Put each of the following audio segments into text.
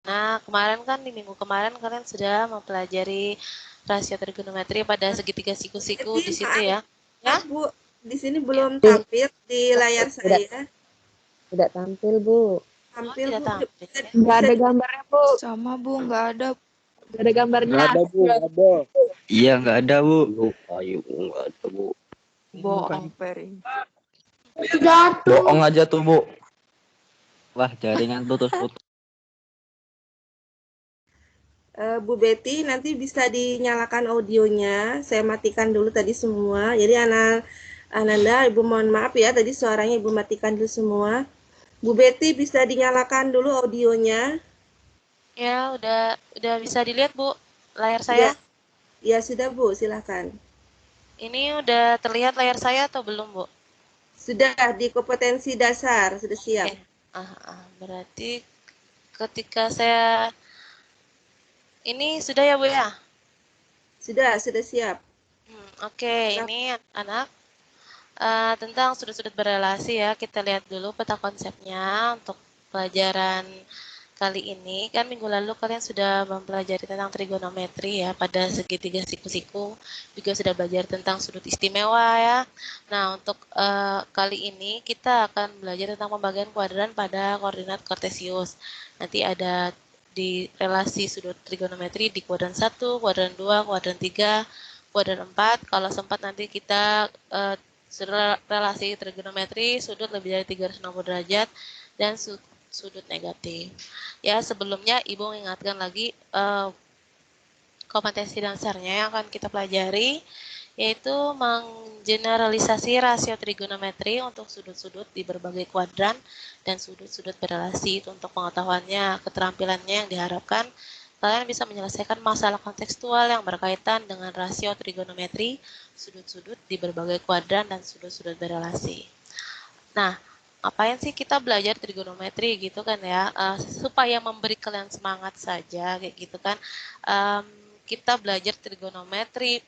Nah, kemarin kan di minggu kemarin kalian sudah mempelajari rasio trigonometri pada segitiga siku-siku di situ Maaf, ya. Ya? maaf Bu, di sini Ya. belum tampil di layar Tidak, saya. tidak tampil, Bu. Oh, Tampil tidak Bu, tampil ya. Nggak bisa ada gambarnya, Bu. Sama Bu, nggak ada. Nggak ada gambarnya. Nggak ada, Bu. Nggak ada. Iya, nggak ada, Bu. Ayo, nggak ada, Bu. Bohong, Pering. Bohong aja tuh, Bu. Wah, jaringan putus-putus. Bu Betty nanti bisa dinyalakan audionya. Saya matikan dulu tadi semua. Jadi Ananda, Ibu mohon maaf ya, tadi suaranya Ibu matikan dulu semua. Bu Betty bisa dinyalakan dulu audionya. Ya, udah bisa dilihat, Bu, layar saya. Ya sudah Bu, silakan. Ini udah terlihat layar saya atau belum, Bu? Sudah di kompetensi dasar, sudah siap. Oke. Berarti ketika saya ini sudah ya, Bu ya? Sudah siap. Oke, ini anak tentang sudut-sudut berelasi ya. Kita lihat dulu peta konsepnya untuk pelajaran kali ini. Kan minggu lalu kalian sudah mempelajari tentang trigonometri ya, pada segitiga siku-siku. Juga sudah belajar tentang sudut istimewa ya. Nah, untuk kali ini kita akan belajar tentang pembagian kuadran pada koordinat kartesius. Nanti ada di relasi sudut trigonometri di kuadran 1, kuadran 2, kuadran 3, kuadran 4. Kalau sempat nanti kita relasi trigonometri sudut lebih dari 360 derajat dan sudut negatif. Ya, sebelumnya Ibu mengingatkan lagi kompetensi dasarnya yang akan kita pelajari, yaitu menggeneralisasi rasio trigonometri untuk sudut-sudut di berbagai kuadran dan sudut-sudut berelasi. Itu untuk pengetahuannya, keterampilannya yang diharapkan kalian bisa menyelesaikan masalah kontekstual yang berkaitan dengan rasio trigonometri, sudut-sudut di berbagai kuadran dan sudut-sudut berelasi. Nah, ngapain sih kita belajar trigonometri gitu kan ya, supaya memberi kalian semangat saja kayak gitu kan. Kita belajar trigonometri,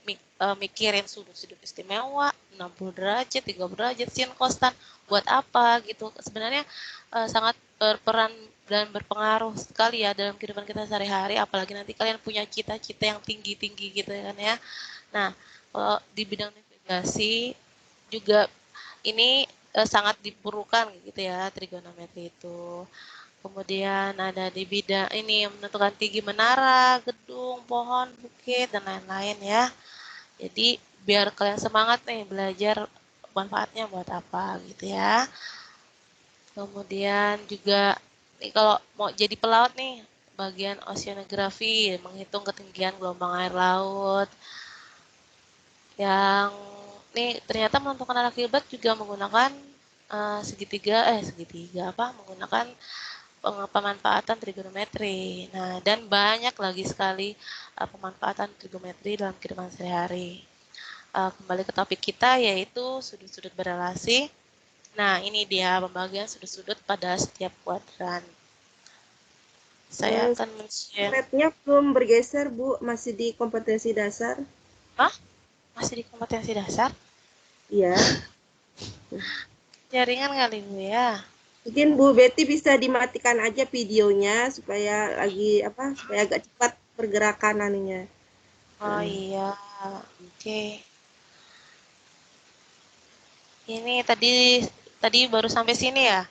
mikirin sudut-sudut istimewa, 60 derajat, 30 derajat, sin, kostan, buat apa gitu. Sebenarnya sangat berperan dan berpengaruh sekali ya dalam kehidupan kita sehari-hari, apalagi nanti kalian punya cita-cita yang tinggi-tinggi gitu kan ya. Nah, kalau di bidang navigasi juga ini sangat diperlukan gitu ya trigonometri itu. Kemudian ada di bidang ini menentukan tinggi menara, gedung, pohon, bukit dan lain-lain ya. Jadi biar kalian semangat nih belajar manfaatnya buat apa gitu ya. Kemudian juga nih kalau mau jadi pelaut nih, bagian oceanografi, menghitung ketinggian gelombang air laut. Yang nih ternyata menentukan arah kiblat juga menggunakan menggunakan pemanfaatan trigonometri. Nah, dan banyak lagi sekali pemanfaatan trigonometri dalam kehidupan sehari-hari. Kembali ke topik kita yaitu sudut-sudut berelasi. Nah, ini dia pembagian sudut-sudut pada setiap kuadran. Saya akan men-share. Slide-nya belum bergeser, Bu. Masih di kompetensi dasar. Hah? Masih di kompetensi dasar? Iya. Jaringan kali Bu ya. Mungkin Bu Betty bisa dimatikan aja videonya supaya supaya agak cepat pergerakan aninya. Oh iya, oke. Ini tadi baru sampai sini ya.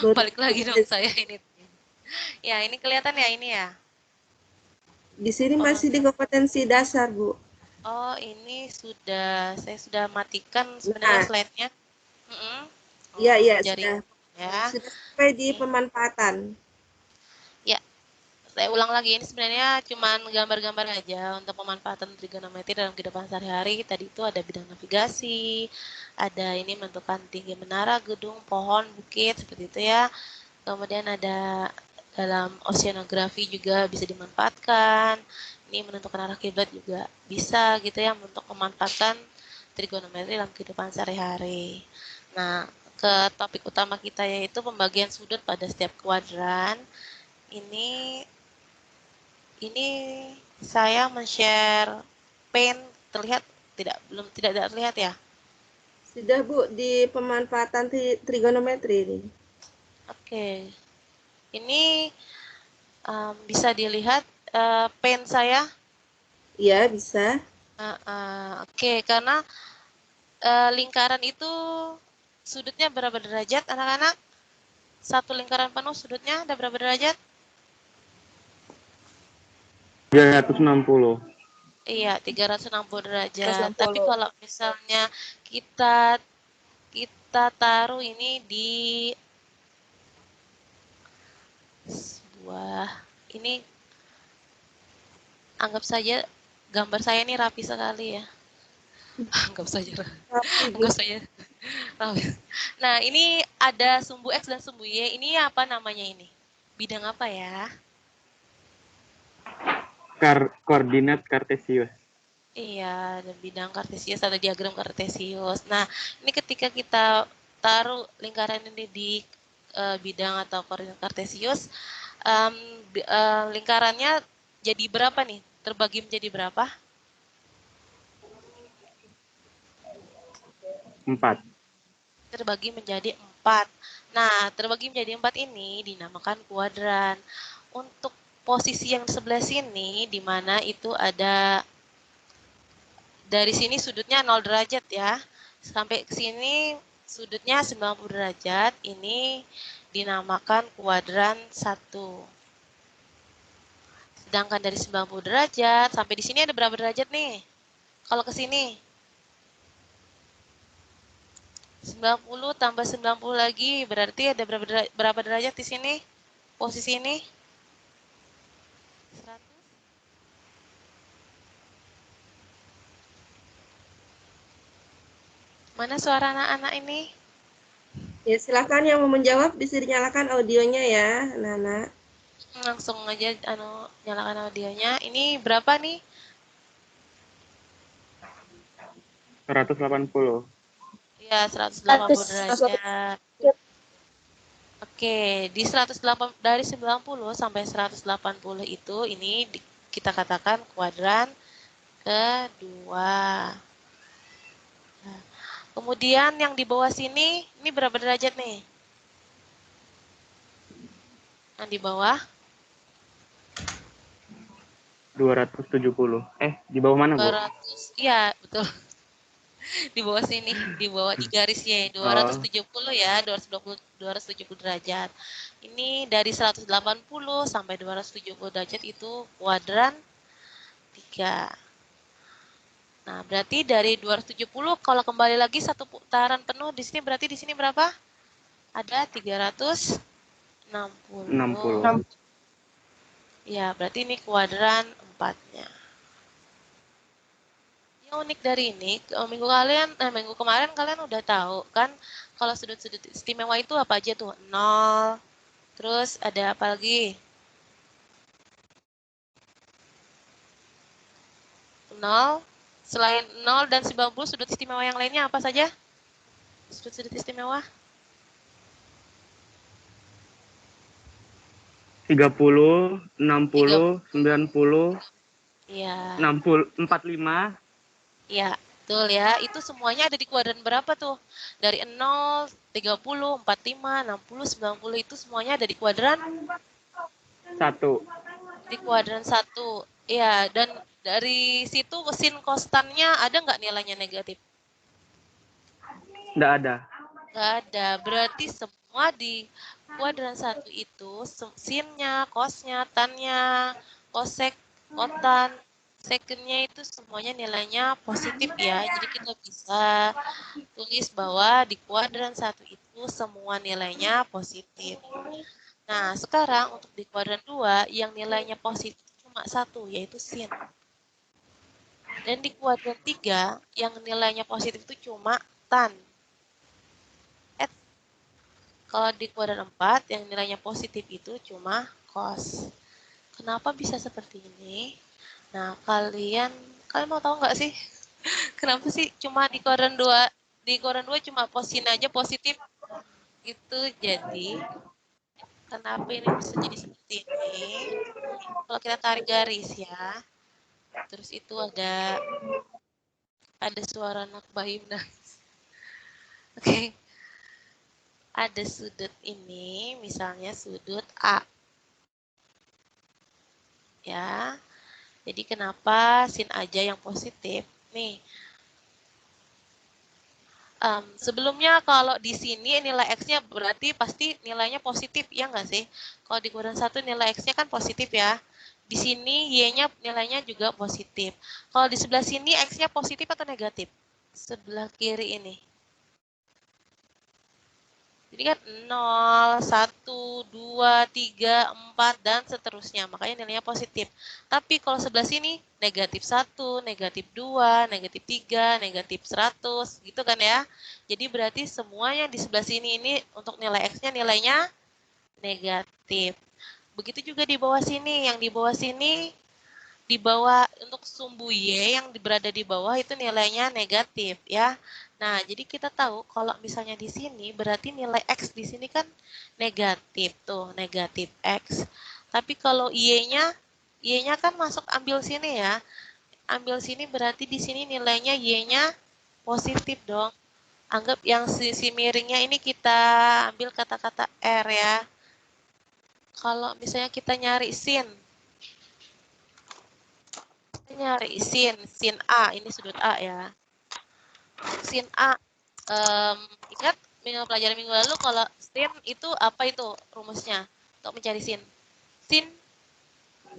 Balik lagi dong saya ini. Ya, ini kelihatan ya ini ya. Di sini masih di kompetensi dasar, Bu. Oh, ini saya sudah matikan sebenarnya slide-nya. Iya, Jaring ya. Sudah sampai di pemanfaatan. Ya, saya ulang lagi, ini sebenarnya cuma gambar-gambar aja untuk pemanfaatan trigonometri dalam kehidupan sehari-hari. Tadi itu ada bidang navigasi, ada ini menentukan tinggi menara, gedung, pohon, bukit, seperti itu ya. Kemudian ada dalam oceanografi juga bisa dimanfaatkan. Ini menentukan arah kiblat juga bisa gitu ya untuk memanfaatkan trigonometri dalam kehidupan sehari-hari. Nah, ke topik utama kita yaitu pembagian sudut pada setiap kuadran. Ini saya men-share Paint, terlihat tidak terlihat ya? Sudah, Bu, di pemanfaatan trigonometri ini. Oke. Ini Bisa dilihat pen saya. Iya, bisa. Oke, karena lingkaran itu sudutnya berapa derajat, anak-anak? Satu lingkaran penuh sudutnya ada berapa derajat? 360. Iya, 360 derajat. 360. Tapi kalau misalnya kita taruh ini di sebuah, ini anggap saja gambar saya ini rapi sekali ya. Anggap saja Rapi, Bu. anggap saja rapi. Nah, ini ada sumbu X dan sumbu Y. Ini apa namanya ini? Bidang apa ya? Koordinat kartesius. Iya, ada bidang kartesius atau diagram kartesius. Nah, ini ketika kita taruh lingkaran ini di bidang atau koordinat kartesius, lingkarannya jadi berapa nih? Terbagi menjadi berapa? 4. Terbagi menjadi 4. Nah, terbagi menjadi 4 ini dinamakan kuadran. Untuk posisi yang di sebelah sini, di mana itu ada, dari sini sudutnya 0 derajat ya, sampai ke sini sudutnya 90 derajat, ini dinamakan kuadran 1. Sedangkan dari 90 derajat, sampai di sini ada berapa derajat nih? Kalau ke sini, 90 tambah 90 lagi, berarti ada berapa derajat di sini? Posisi ini? 100? Mana suara anak-anak ini? Ya, silakan yang mau menjawab bisa dinyalakan audionya ya, anak-anak. Langsung aja nyalakan audionya. Ini berapa nih? 180. Ya, 180 derajat. Oke, di 108 dari 90 sampai 180 itu ini kita katakan kuadran kedua. Nah, kemudian yang di bawah sini, ini berapa derajat nih? Yang di bawah 270. Di bawah mana, Bu? 200. Iya, betul. Di bawah sini, di bawah di garisnya 270 ya, 270 derajat. Ini dari 180 sampai 270 derajat itu kuadran 3. Nah, berarti dari 270 kalau kembali lagi satu putaran penuh di sini berarti di sini berapa? Ada 360. 60. Ya, berarti ini kuadran 4-nya. Yang unik dari ini, minggu kemarin kalian udah tahu kan kalau sudut-sudut istimewa itu apa aja tuh? 0. Terus ada apa lagi? 0. Selain 0 dan 90 sudut istimewa yang lainnya apa saja? Sudut-sudut istimewa? 30, 60, 90, Iya. 60, 45. Iya, betul ya. Itu semuanya ada di kuadran berapa tuh? Dari 0, 30, 45, 60, 90 itu semuanya ada di kuadran 1. 1. Iya, dan dari situ sin konstannya ada nggak nilainya negatif? Nggak ada. Nggak ada. Berarti semua di kuadran 1 itu sinnya, cosnya, tannya, kosek, kotan, secondnya itu semuanya nilainya positif ya. Jadi kita bisa tulis bahwa di kuadran 1 itu semua nilainya positif. Nah, sekarang untuk di kuadran 2 yang nilainya positif cuma 1, yaitu sin. Dan di kuadran 3 yang nilainya positif itu cuma tan. Kalau di kuadran 4 yang nilainya positif itu cuma cos. Kenapa bisa seperti ini? Nah, kalian mau tahu nggak sih? Kenapa sih cuma di kuadran 2 cuma sin aja positif? Itu jadi kenapa ini bisa jadi seperti ini? Kalau kita tarik garis ya, terus itu ada suara anak bayi nangis. Oke, ada sudut ini, misalnya sudut A. ya. Jadi kenapa sin aja yang positif? Nih, sebelumnya kalau di sini nilai X-nya berarti pasti nilainya positif, ya nggak sih? Kalau di kuadran 1 nilai X-nya kan positif ya. Di sini Y-nya nilainya juga positif. Kalau di sebelah sini X-nya positif atau negatif? Sebelah kiri ini. Jadi kan 0, 1, 2, 3, 4, dan seterusnya. Makanya nilainya positif. Tapi kalau sebelah sini, negatif 1, negatif 2, negatif 3, negatif 100, gitu kan ya. Jadi berarti semuanya di sebelah sini ini untuk nilai X-nya nilainya negatif. Begitu juga di bawah sini. Yang di bawah sini, di bawah untuk sumbu Y yang berada di bawah itu nilainya negatif ya. Nah, jadi kita tahu kalau misalnya di sini berarti nilai X di sini kan negatif tuh, negatif X. Tapi kalau Y-nya kan masuk ambil sini ya. Ambil sini berarti di sini nilainya Y-nya positif dong. Anggap yang sisi miringnya ini kita ambil kata-kata R ya. Kalau misalnya kita nyari sin, nyari sin A, ini sudut A ya. Sin A, ingat pelajaran minggu lalu kalau sin itu apa itu rumusnya untuk mencari sin? Sin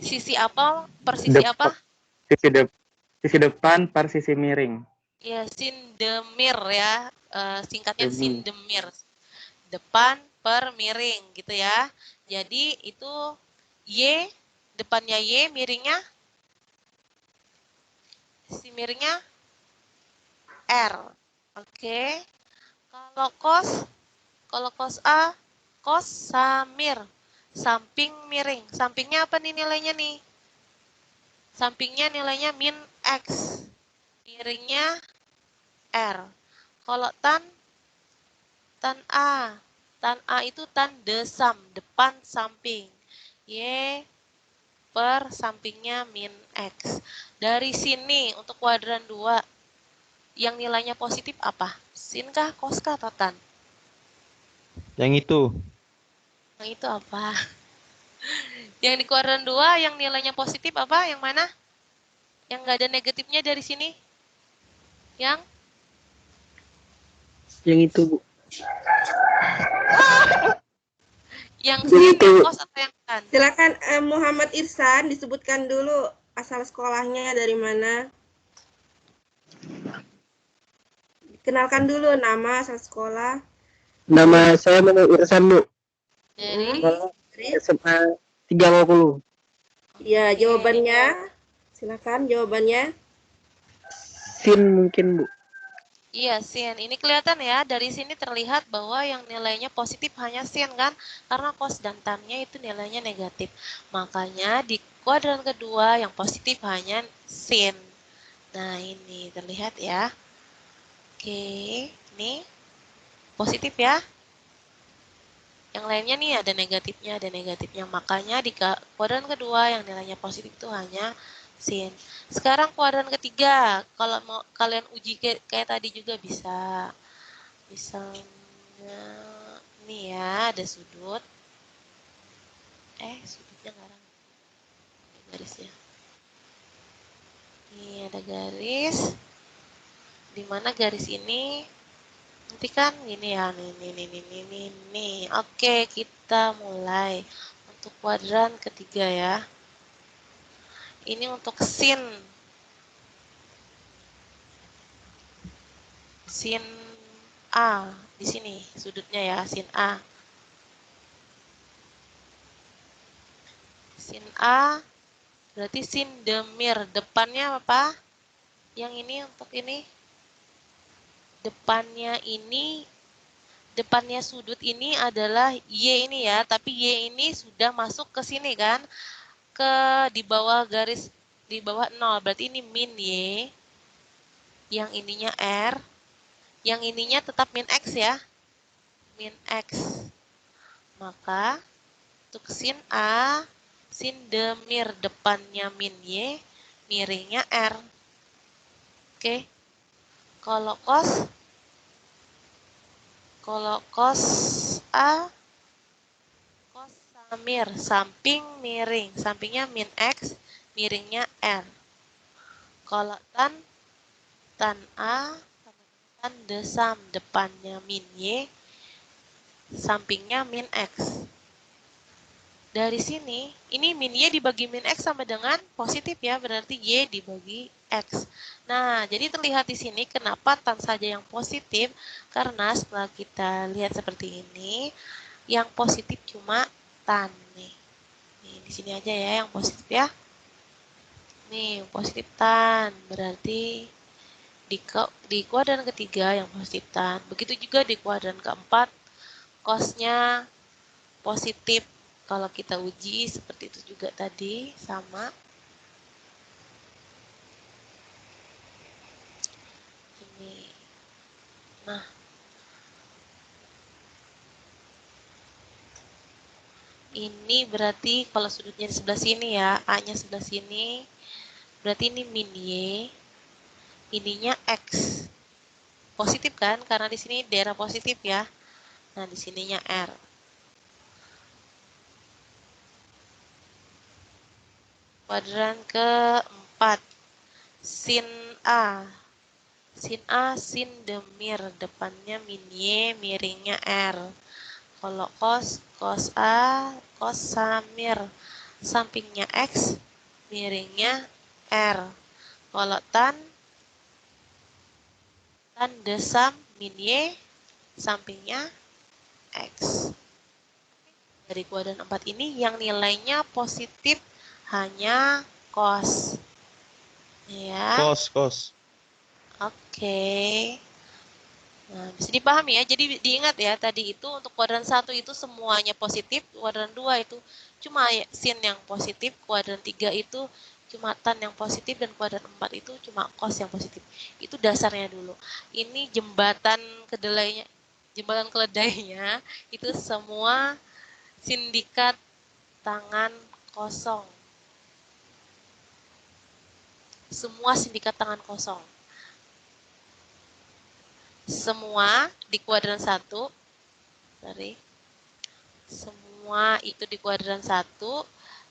sisi apa per sisi apa? Sisi depan per sisi miring. Ya, sin demir ya, singkatnya Demi. sin demir. Depan per miring gitu ya. Jadi itu Y, depannya Y, miringnya si miringnya R. Oke. Kalau cos A, cos samir, samping miring. Sampingnya apa nih nilainya nih? Sampingnya nilainya min X. Miringnya R. Kalau tan A. Tan A itu tan desam, depan samping. Y per sampingnya min X. Dari sini untuk kuadran 2, yang nilainya positif apa? Sin kah, cos kah, atau tan? Yang itu. Yang itu apa? Yang di kuadran 2 yang nilainya positif apa? Yang mana? Yang nggak ada negatifnya dari sini? Yang Yang itu, Bu. yang sin, yang cos, atau yang tan? Silakan Muhammad Irsan disebutkan dulu asal sekolahnya dari mana. Kenalkan dulu nama, asal sekolah. Nama saya Muhammad Irsan, Bu. Dari SMA 30. Ya, jawabannya. Silakan jawabannya. Sin mungkin, Bu. iya, sin. Ini kelihatan ya, dari sini terlihat bahwa yang nilainya positif hanya sin kan? Karena cos dan tannya itu nilainya negatif. Makanya di kuadran kedua yang positif hanya sin. Nah, ini terlihat ya. Oke, ini positif ya. Yang lainnya nih ada negatifnya. Makanya di kuadran kedua yang nilainya positif itu hanya sin. Sekarang kuadran ketiga, kalau mau kalian uji kayak tadi juga bisa. Misalnya ini ya, ada sudut. Sudutnya nggak ada garisnya. Ini ada garis. Di mana garis ini nanti kan gini ya, nih. Oke, kita mulai untuk kuadran ketiga ya. Ini untuk sin A di sini sudutnya ya, sin A. Sin A berarti sin demir, depannya apa? Yang ini untuk ini depannya sudut ini adalah Y ini ya, tapi Y ini sudah masuk ke sini kan, ke di bawah garis, di bawah 0, berarti ini min Y, yang ininya R, yang ininya tetap min X ya, min X. Maka untuk sin A, sin demir depannya min Y, miringnya R. Oke. Kalau cos A, cos samir, samping miring. Sampingnya min X, miringnya R. Kalau tan A sama tan desam, depannya min Y, sampingnya min X. Dari sini, ini min Y dibagi min X sama dengan positif ya, berarti Y dibagi X. Nah, jadi terlihat di sini kenapa tan saja yang positif, karena setelah kita lihat seperti ini, yang positif cuma tan nih. Nih, di sini aja ya yang positif ya. Nih, positif tan, berarti di kuadran ketiga yang positif tan. Begitu juga di kuadran keempat, cosnya positif. Kalau kita uji seperti itu juga tadi, sama. Ini. Nah. Ini berarti kalau sudutnya di sebelah sini ya, A-nya sebelah sini, berarti ini min Y, ininya X. Positif kan? Karena di sini daerah positif ya. Nah, di sininya R. Kuadran keempat, sin A. Sin A, sin demir, depannya min Y, miringnya R. Kalau cos A, cos samir, sampingnya X, miringnya R. Kalau tan desam, min Y, sampingnya X. Dari kuadran 4 ini yang nilainya positif hanya cos. Ya. Kos. Oke. Nah, bisa dipahami ya. Jadi diingat ya, tadi itu untuk kuadran 1 itu semuanya positif, kuadran 2 itu cuma sin yang positif, kuadran 3 itu cuma tan yang positif, dan kuadran 4 itu cuma cos yang positif. Itu dasarnya dulu. Ini jembatan keledainya itu semua sindikat tangan kosong. Semua sindikat tangan kosong. Semua di kuadran 1, semua itu di kuadran 1,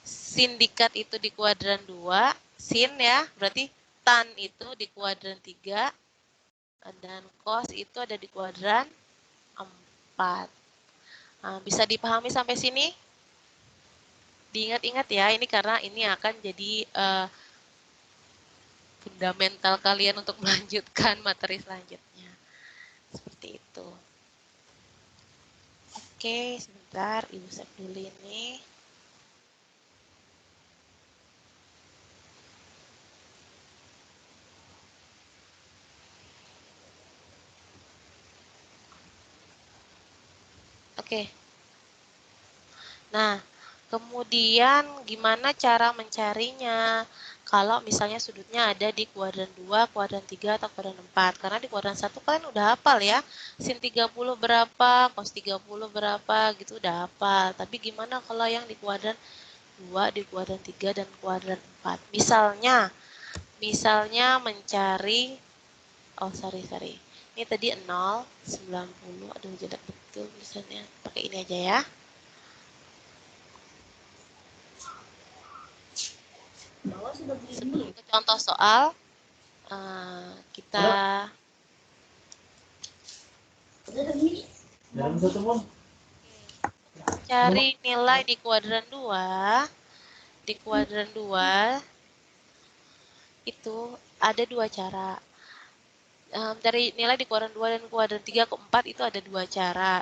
sindikat itu di kuadran 2, sin ya, berarti tan itu di kuadran 3, dan cos itu ada di kuadran 4. Nah, bisa dipahami sampai sini? Diingat-ingat ya, ini karena ini akan jadi fundamental kalian untuk melanjutkan materi selanjutnya. Seperti itu. Oke, sebentar, Ibu save dulu ini. Oke. Nah, kemudian gimana cara mencarinya? Kalau misalnya sudutnya ada di kuadran 2, kuadran 3, atau kuadran 4. Karena di kuadran 1 kalian udah hafal ya. Sin 30 berapa, cos 30 berapa, gitu udah hafal. Tapi gimana kalau yang di kuadran 2, di kuadran 3, dan kuadran 4? Misalnya mencari, sorry. Ini tadi 0, 90, aduh jelek betul misalnya. Pakai ini aja ya. Sebelum ke contoh soal, kita cari nilai di kuadran 2. Di kuadran 2 itu ada dua cara. Dari nilai di kuadran 2 dan kuadran 3 ke 4 itu ada dua cara.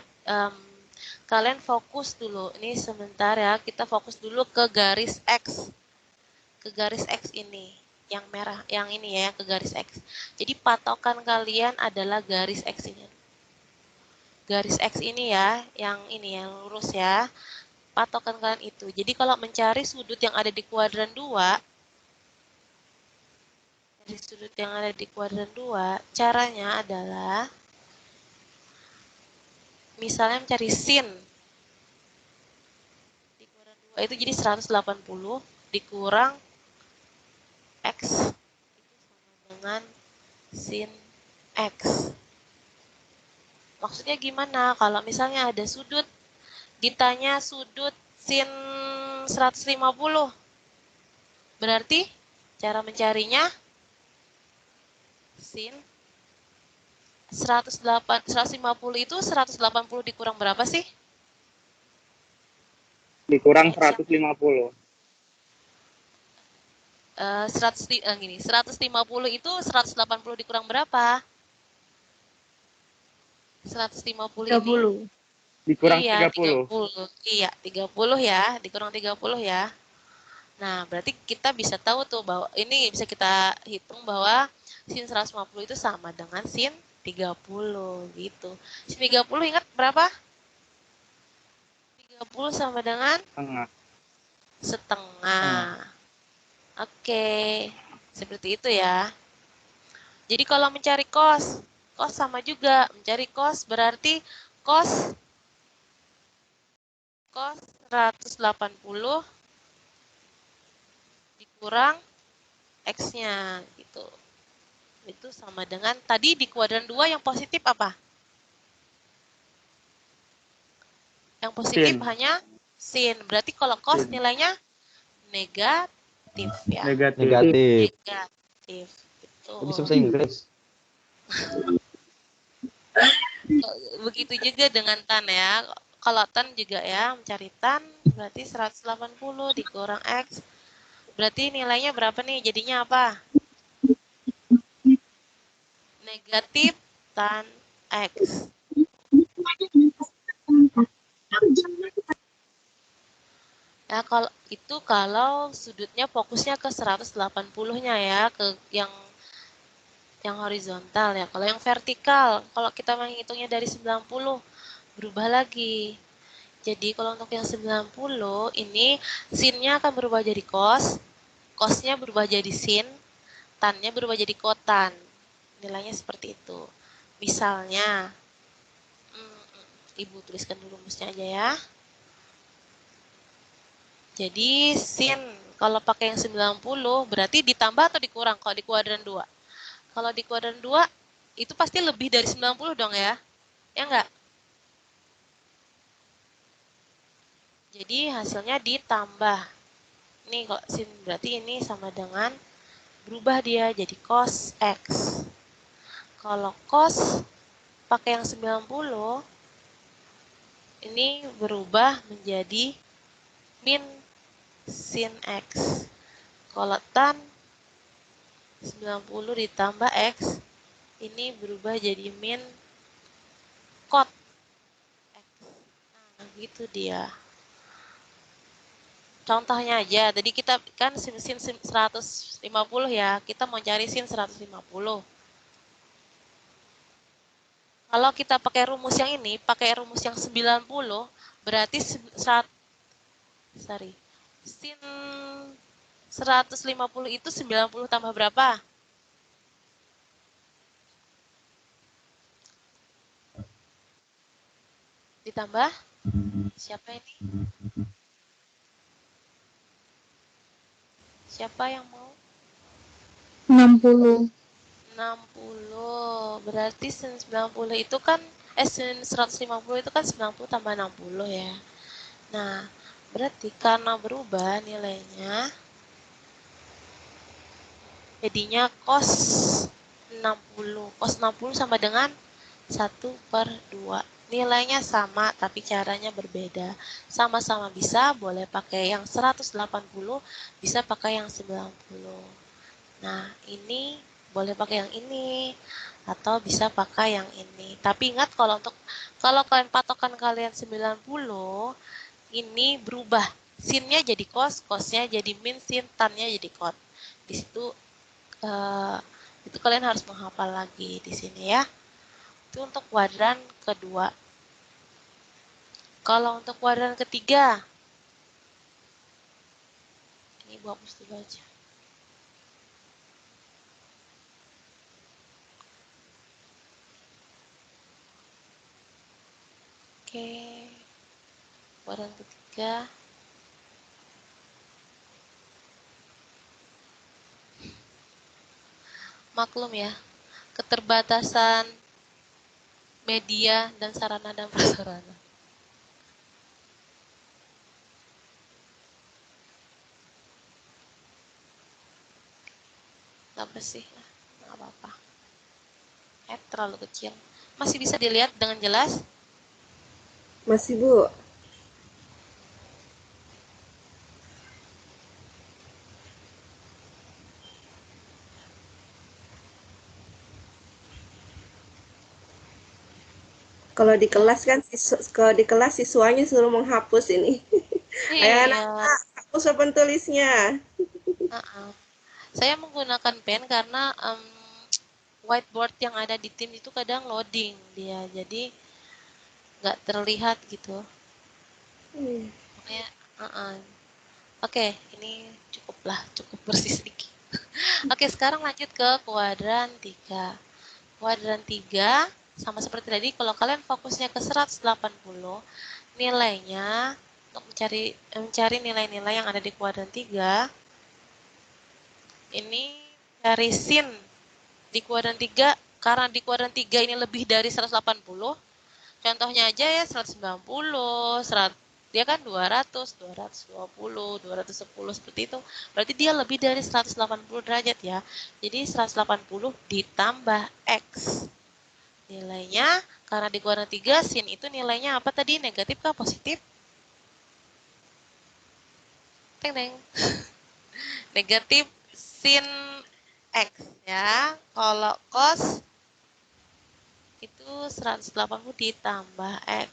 Kalian fokus dulu. Ini sebentar ya, kita fokus dulu ke garis X. Ke garis X ini, yang merah, yang ini ya, yang ke garis X. Jadi patokan kalian adalah garis X ini. Garis X ini ya, yang ini yang lurus ya. Patokan kalian itu. Jadi kalau mencari sudut yang ada di kuadran 2, dari sudut yang ada di kuadran 2, caranya adalah misalnya mencari sin. Di kuadran 2 itu jadi 180 dikurang X itu sama dengan sin X. Maksudnya gimana? Kalau misalnya ada sudut ditanya sudut sin 150. Berarti cara mencarinya sin 150 itu 180 dikurang berapa sih? Dikurang Siapa? 150. 150 itu 180 dikurang berapa? 150 ini 30. Dikurang iya 30. 30. Iya, 30 ya, dikurang 30 ya. Nah, berarti kita bisa tahu tuh bahwa ini bisa kita hitung bahwa sin 150 itu sama dengan sin 30 gitu. Sin 30 ingat berapa? 30 sama dengan Tengah. setengah. Oke, seperti itu ya. Jadi kalau mencari cos sama juga. Mencari cos berarti cos 180 dikurang X-nya gitu. Itu sama dengan tadi di kuadran 2 yang positif apa? Yang positif Sin. hanya sin. Berarti kalau cos Sin. nilainya negatif ya. Negatif. Negatif. Negatif. Kok bisa Betul. bahasa Inggris? Begitu juga dengan tan ya. Kalau tan juga ya, mencari tan berarti 180 dikurang X. Berarti nilainya berapa nih? Jadinya apa? Negatif tan X. Ya, kalau sudutnya fokusnya ke 180-nya ya, ke yang horizontal ya. Kalau yang vertikal, kalau kita menghitungnya dari 90, berubah lagi. Jadi kalau untuk yang 90 ini sinnya akan berubah jadi cos, cosnya berubah jadi sin, tannya berubah jadi kotan. Nilainya seperti itu. Misalnya, Ibu tuliskan dulu rumusnya aja ya. Jadi sin kalau pakai yang 90 berarti ditambah atau dikurang kalau di kuadran 2? Kalau di kuadran 2 itu pasti lebih dari 90 dong ya. Ya enggak? Jadi hasilnya ditambah. Nih kalau sin berarti ini sama dengan berubah dia jadi cos X. Kalau cos pakai yang 90 ini berubah menjadi min sin X. Kalau tan 90 ditambah X ini berubah jadi min cot X. Nah, gitu dia. Contohnya aja, tadi kita kan sin 150 ya, kita mau cari sin 150. Kalau kita pakai rumus yang ini, pakai rumus yang 90, berarti sin 150 itu 90 tambah berapa? Ditambah? Siapa ini? Siapa yang mau? 60. 60. Berarti sin 90 itu kan sin 150 itu kan 90 tambah 60 ya. Nah, berarti karena berubah nilainya jadinya cos 60. Cos 60 sama dengan 1/2. Nilainya sama tapi caranya berbeda. Sama-sama bisa, boleh pakai yang 180, bisa pakai yang 90. Nah, ini boleh pakai yang ini atau bisa pakai yang ini. Tapi ingat kalau kalian patokan kalian 90, ini berubah. Sinnya jadi cos, cosnya jadi min, sin, tannya jadi cot. Di situ itu kalian harus menghafal lagi di sini ya. Itu untuk kuadran kedua. Kalau untuk kuadran ketiga, ini Bu hapus dulu aja. Oke, kuadran ketiga. Maklum ya, keterbatasan media dan sarana dan prasarana. Apa sih? Nggak apa-apa. Terlalu kecil. Masih bisa dilihat dengan jelas? Masih, Bu. Kalau di kelas kan, kalau di kelas siswanya suruh menghapus ini. Ayo anak, Iya. hapus papan tulisnya. Uh-uh. Saya menggunakan pen karena whiteboard yang ada di tim itu kadang loading dia, jadi nggak terlihat gitu. Makanya, Oke, ini cukup bersih sedikit. Oke, sekarang lanjut ke kuadran 3. Kuadran 3, sama seperti tadi, kalau kalian fokusnya ke 180, nilainya, untuk mencari nilai-nilai yang ada di kuadran 3, ini cari sin di kuadran 3, karena di kuadran 3 ini lebih dari 180, contohnya aja ya 190, 100, dia kan 200, 220, 210 seperti itu. Berarti dia lebih dari 180 derajat ya. Jadi 180 ditambah X. Nilainya, karena di kuadran 3, sin itu nilainya apa tadi? Negatif kah? Positif? Teng-teng. Negatif sin X ya. Kalau cos itu 180 ditambah X.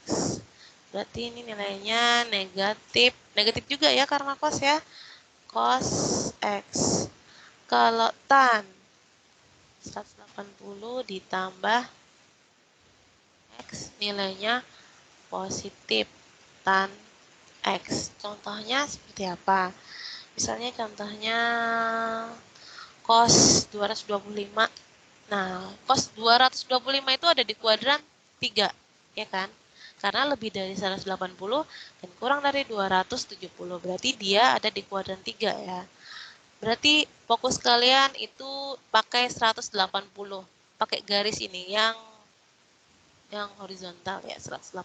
Berarti ini nilainya negatif. Negatif juga ya karena cos ya. Cos X. Kalau tan 180 ditambah X nilainya positif. Tan X. Contohnya seperti apa? Misalnya contohnya cos 225. Nah, cos 225 itu ada di kuadran 3, ya kan? Karena lebih dari 180 dan kurang dari 270. Berarti dia ada di kuadran 3 ya. Berarti fokus kalian itu pakai 180. Pakai garis ini yang horizontal ya, 180.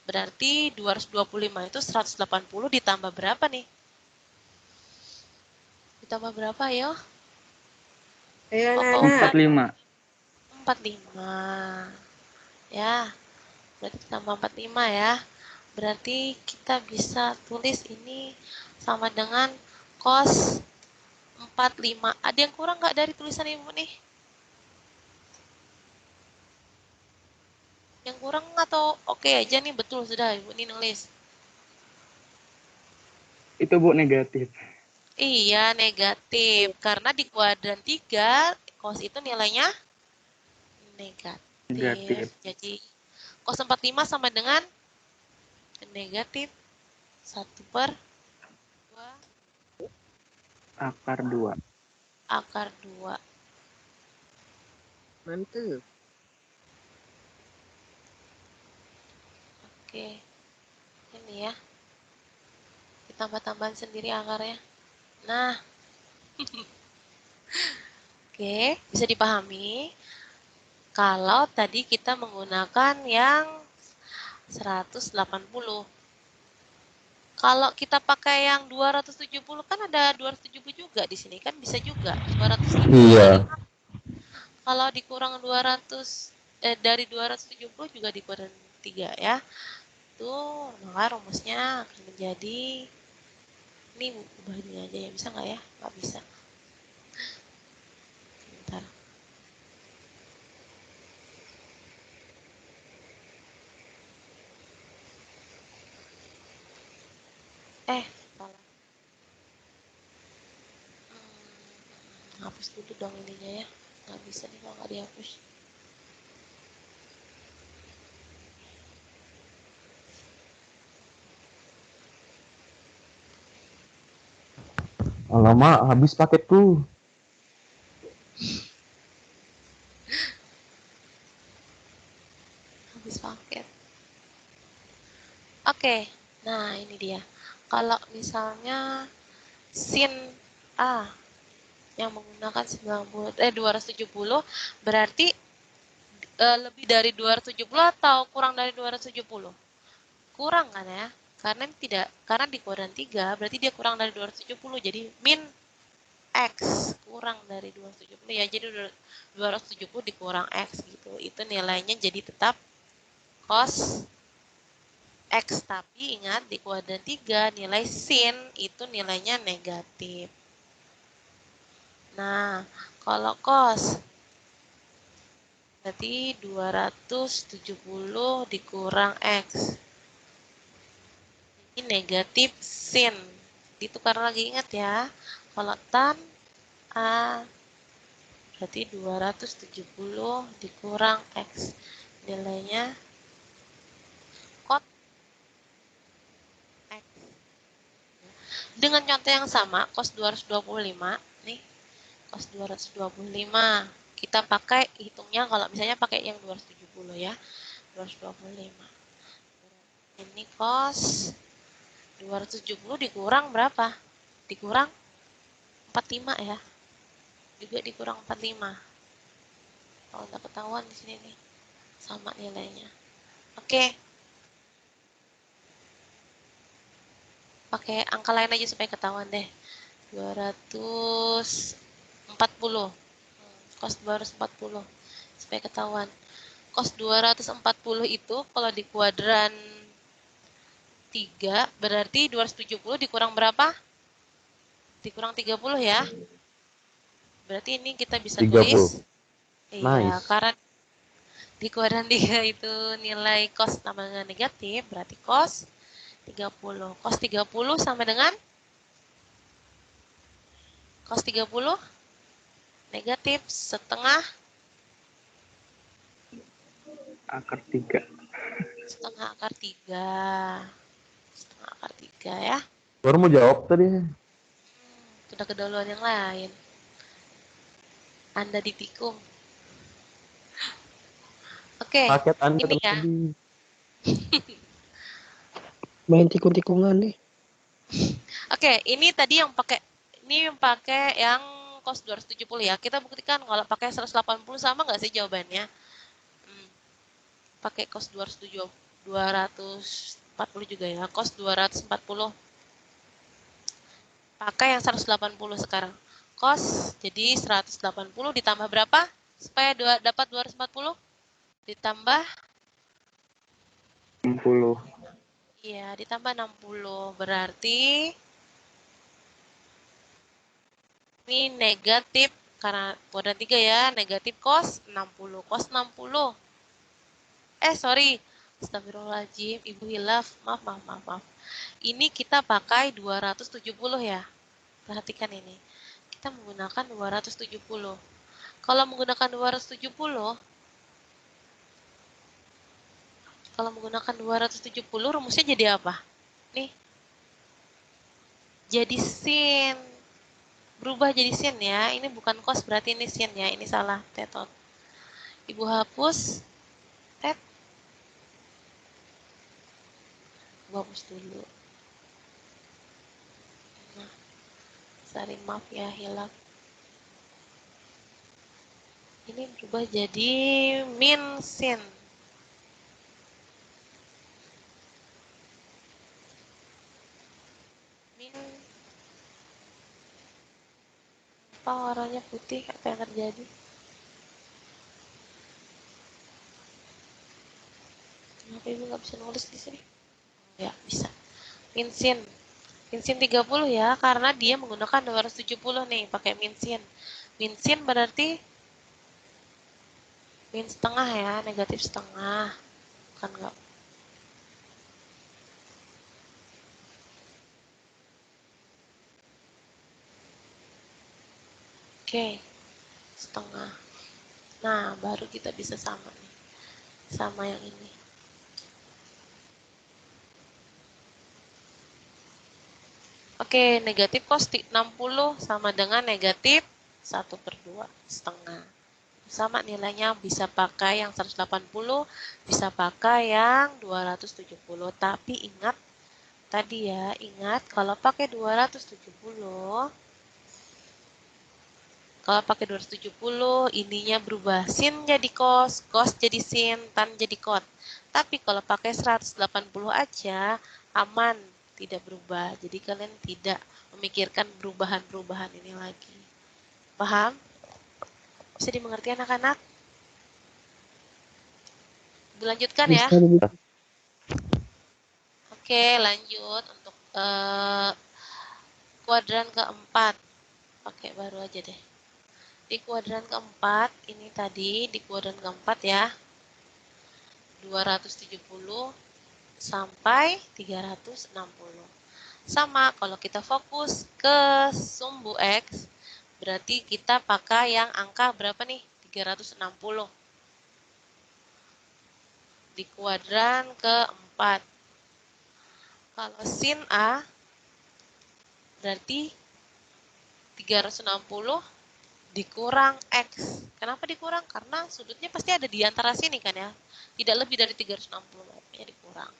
Berarti 225 itu 180 ditambah berapa nih? Ditambah berapa ya? Ayo Bapak-bapak. anak-anak. 45. Ya, berarti tambah 45 ya. Berarti kita bisa tulis ini sama dengan cos 45. Ada yang kurang nggak dari tulisan ibu nih? Yang kurang atau oke aja nih, betul sudah ibu nih nulis? Itu Bu negatif. Iya, negatif. Karena di kuadran 3, cos itu nilainya negatif. Negatif. Jadi, cos 45 sama dengan negatif 1/2 Akar 2. akar 2. Mantap. Oke, ini ya. Ditambah-tambahan sendiri akarnya. Nah, oke, bisa dipahami. Kalau tadi kita menggunakan yang 180. Kalau kita pakai yang 270 kan ada 270 juga di sini kan bisa juga 270. Iya. Kalau dikurang 200 dari 270 juga dikurang 3 ya. Tuh, maka rumusnya akan menjadi ini ubah ini aja ya, bisa nggak ya? Nggak bisa. Bentar. Salah. Hapus dulu dong ininya ya. Nggak bisa nih kalau nggak dihapus. Alamak, habis paketku. Habis paket. Oke, nah ini dia. Kalau misalnya sin A yang menggunakan 270 berarti lebih dari 270 atau kurang dari 270? Kurang kan ya? Karena di kuadran 3 berarti dia kurang dari 270 jadi min X kurang dari 270 ya. Jadi 270 dikurang X gitu. Itu nilainya jadi tetap cos X. Tapi ingat di kuadran 3 nilai sin itu nilainya negatif. Nah, kalau cos berarti 270 dikurang X. Ini negatif sin. Ditukar lagi, ingat ya. Kalau tan A berarti 270 dikurang X. Nilainya cot X. Dengan contoh yang sama, cos 225 nih. Cos 225. Kita pakai hitungnya kalau misalnya pakai yang 270 ya. 225. Ini cos 270 dikurang berapa? Dikurang 45 ya. Juga dikurang 45. Kalau nggak ketahuan di sini nih. Sama nilainya. Oke. Pakai angka lain aja supaya ketahuan deh. 240. Cos 240. Supaya ketahuan. Cos 240 itu kalau di kuadran 3 berarti 270 dikurang berapa? Dikurang 30 ya. Berarti ini kita bisa 30. tulis. Iya, Nice. karena di kuadran 3 itu nilai cos sama dengan negatif, berarti cos 30. Cos 30 sama dengan cos 30 negatif setengah Akar 3. setengah akar 3. Setengah akar 3 ya. Baru mau jawab tadi. Sudah kedahuluan yang lain. Anda ditikung. Oke, Paket Anda ini ya. tadi. Main tikung-tikungan nih. Oke, ini tadi yang pakai yang cos 270 ya. Kita buktikan kalau pakai 180 sama nggak sih jawabannya? Pakai cos 240 juga ya. Cos 240. Pakai yang 180 sekarang. Cos jadi 180 ditambah berapa? Supaya dapat 240 ditambah 60. iya, ditambah 60. Berarti ini negatif karena kuadran 3 ya, negatif cos 60. Cos 60. Sorry. Astagfirullahaladzim, Ibu hilaf. Maaf. Ini kita pakai 270 ya. Perhatikan ini. Kita menggunakan 270. Kalau menggunakan 270, rumusnya jadi apa? Nih. Jadi sin. Berubah jadi sin ya. Ini bukan cos, berarti ini sin ya. Ini salah, tetot. Ibu hapus. Tet. Ibu hapus dulu. Nah. Sorry, maaf ya, hilaf. Ini berubah jadi min sin. Min. Apa warnanya putih? Apa yang terjadi? Kenapa ibu nggak bisa nulis di sini? Ya, bisa. Min sin. Min sin 30 ya, karena dia menggunakan 270 nih, pakai min sin. Min sin berarti min setengah ya, negatif setengah. Kan enggak. Oke, setengah. Nah, baru kita bisa sama nih. Sama yang ini. Oke, negatif cos 60 sama dengan negatif 1/2 setengah. Sama nilainya bisa pakai yang 180, bisa pakai yang 270. Tapi ingat, tadi ya, ingat kalau pakai 270, ininya berubah. Sin jadi cos, cos jadi sin, tan jadi cot. Tapi kalau pakai 180 aja, aman, tidak berubah. Jadi kalian tidak memikirkan perubahan-perubahan ini lagi. Paham? Bisa dimengerti anak-anak? Dilanjutkan ya. Bisa, Bu. Oke, lanjut untuk kuadran keempat. Pakai baru aja deh. Di kuadran keempat, ini tadi di kuadran keempat ya. 270 sampai 360. Sama, kalau kita fokus ke sumbu X, berarti kita pakai yang angka berapa nih? 360. Di kuadran keempat. Kalau sin A, berarti 360 dikurang X. Kenapa dikurang? Karena sudutnya pasti ada di antara sini kan ya. Tidak lebih dari 360, makanya dikurang.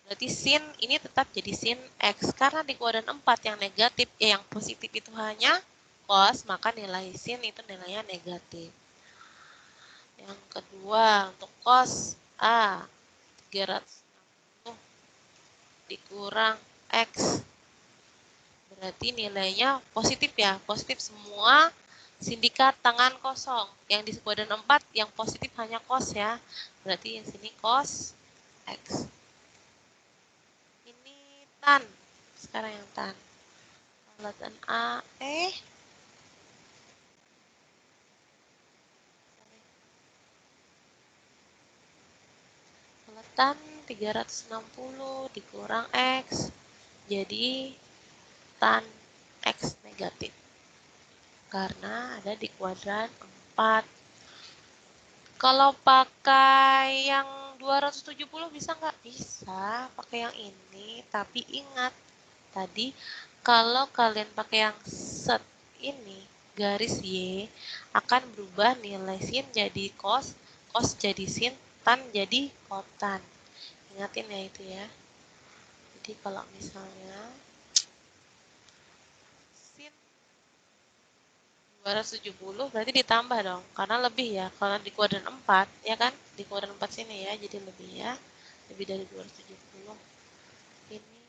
Berarti sin ini tetap jadi sin X. Karena di kuadran 4 yang negatif, yang positif itu hanya cos, maka nilai sin itu nilainya negatif. Yang kedua, untuk cos A, 360 dikurang X. Berarti nilainya positif ya. Positif semua sindikat tangan kosong. Yang di kuadran 4 yang positif hanya cos ya. Berarti yang sini cos X. Ini tan. Sekarang yang tan. Tan A, tan 360 dikurang X. Jadi tan X negatif. Karena ada di kuadran 4. Kalau pakai yang 270 bisa nggak? Bisa, pakai yang ini. Tapi ingat, tadi kalau kalian pakai yang set ini, garis Y, akan berubah nilai sin jadi cos, cos jadi sin, tan jadi kotan. Ingatin ya itu ya. Jadi kalau misalnya sin 270 berarti ditambah dong, karena lebih ya. Kalau di kuadran 4, ya kan? Di kuadran 4 sini ya, jadi lebih ya. Lebih dari 270. Ini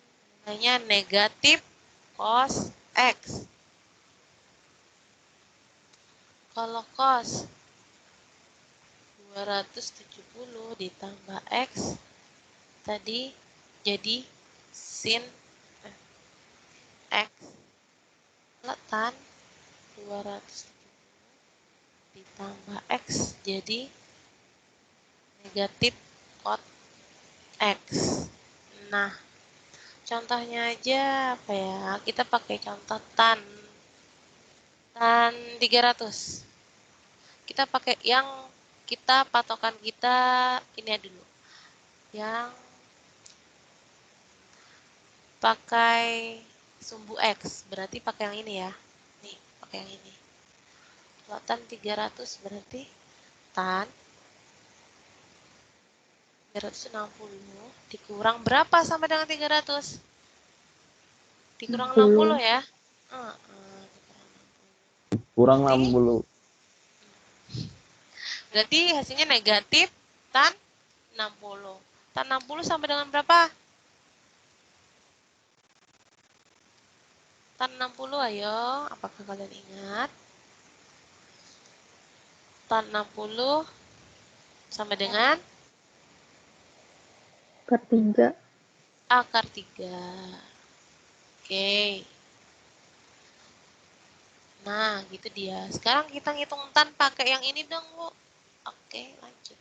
nilainya negatif cos X. Kalau cos 270 ditambah X, tadi jadi sin X. Tan 270 ditambah X jadi negatif cot X. Nah, contohnya aja apa ya? Kita pakai contoh tan 300. Kita pakai yang kita patokan kita ini dulu. Yang pakai sumbu X, berarti pakai yang ini ya. Nih, pakai yang ini. Kalau tan 300 berarti tan 360 dikurang berapa sama dengan 300? Dikurang 60 ya. Kurang Berarti 60. Berarti hasilnya negatif tan 60. Tan 60 sama dengan berapa? Tan 60 ayo, apakah kalian ingat? Tan 60 sama dengan akar 3. akar 3. Oke. Nah, gitu dia. Sekarang kita ngitung tan pakai yang ini dong, Bu. Oke, lanjut.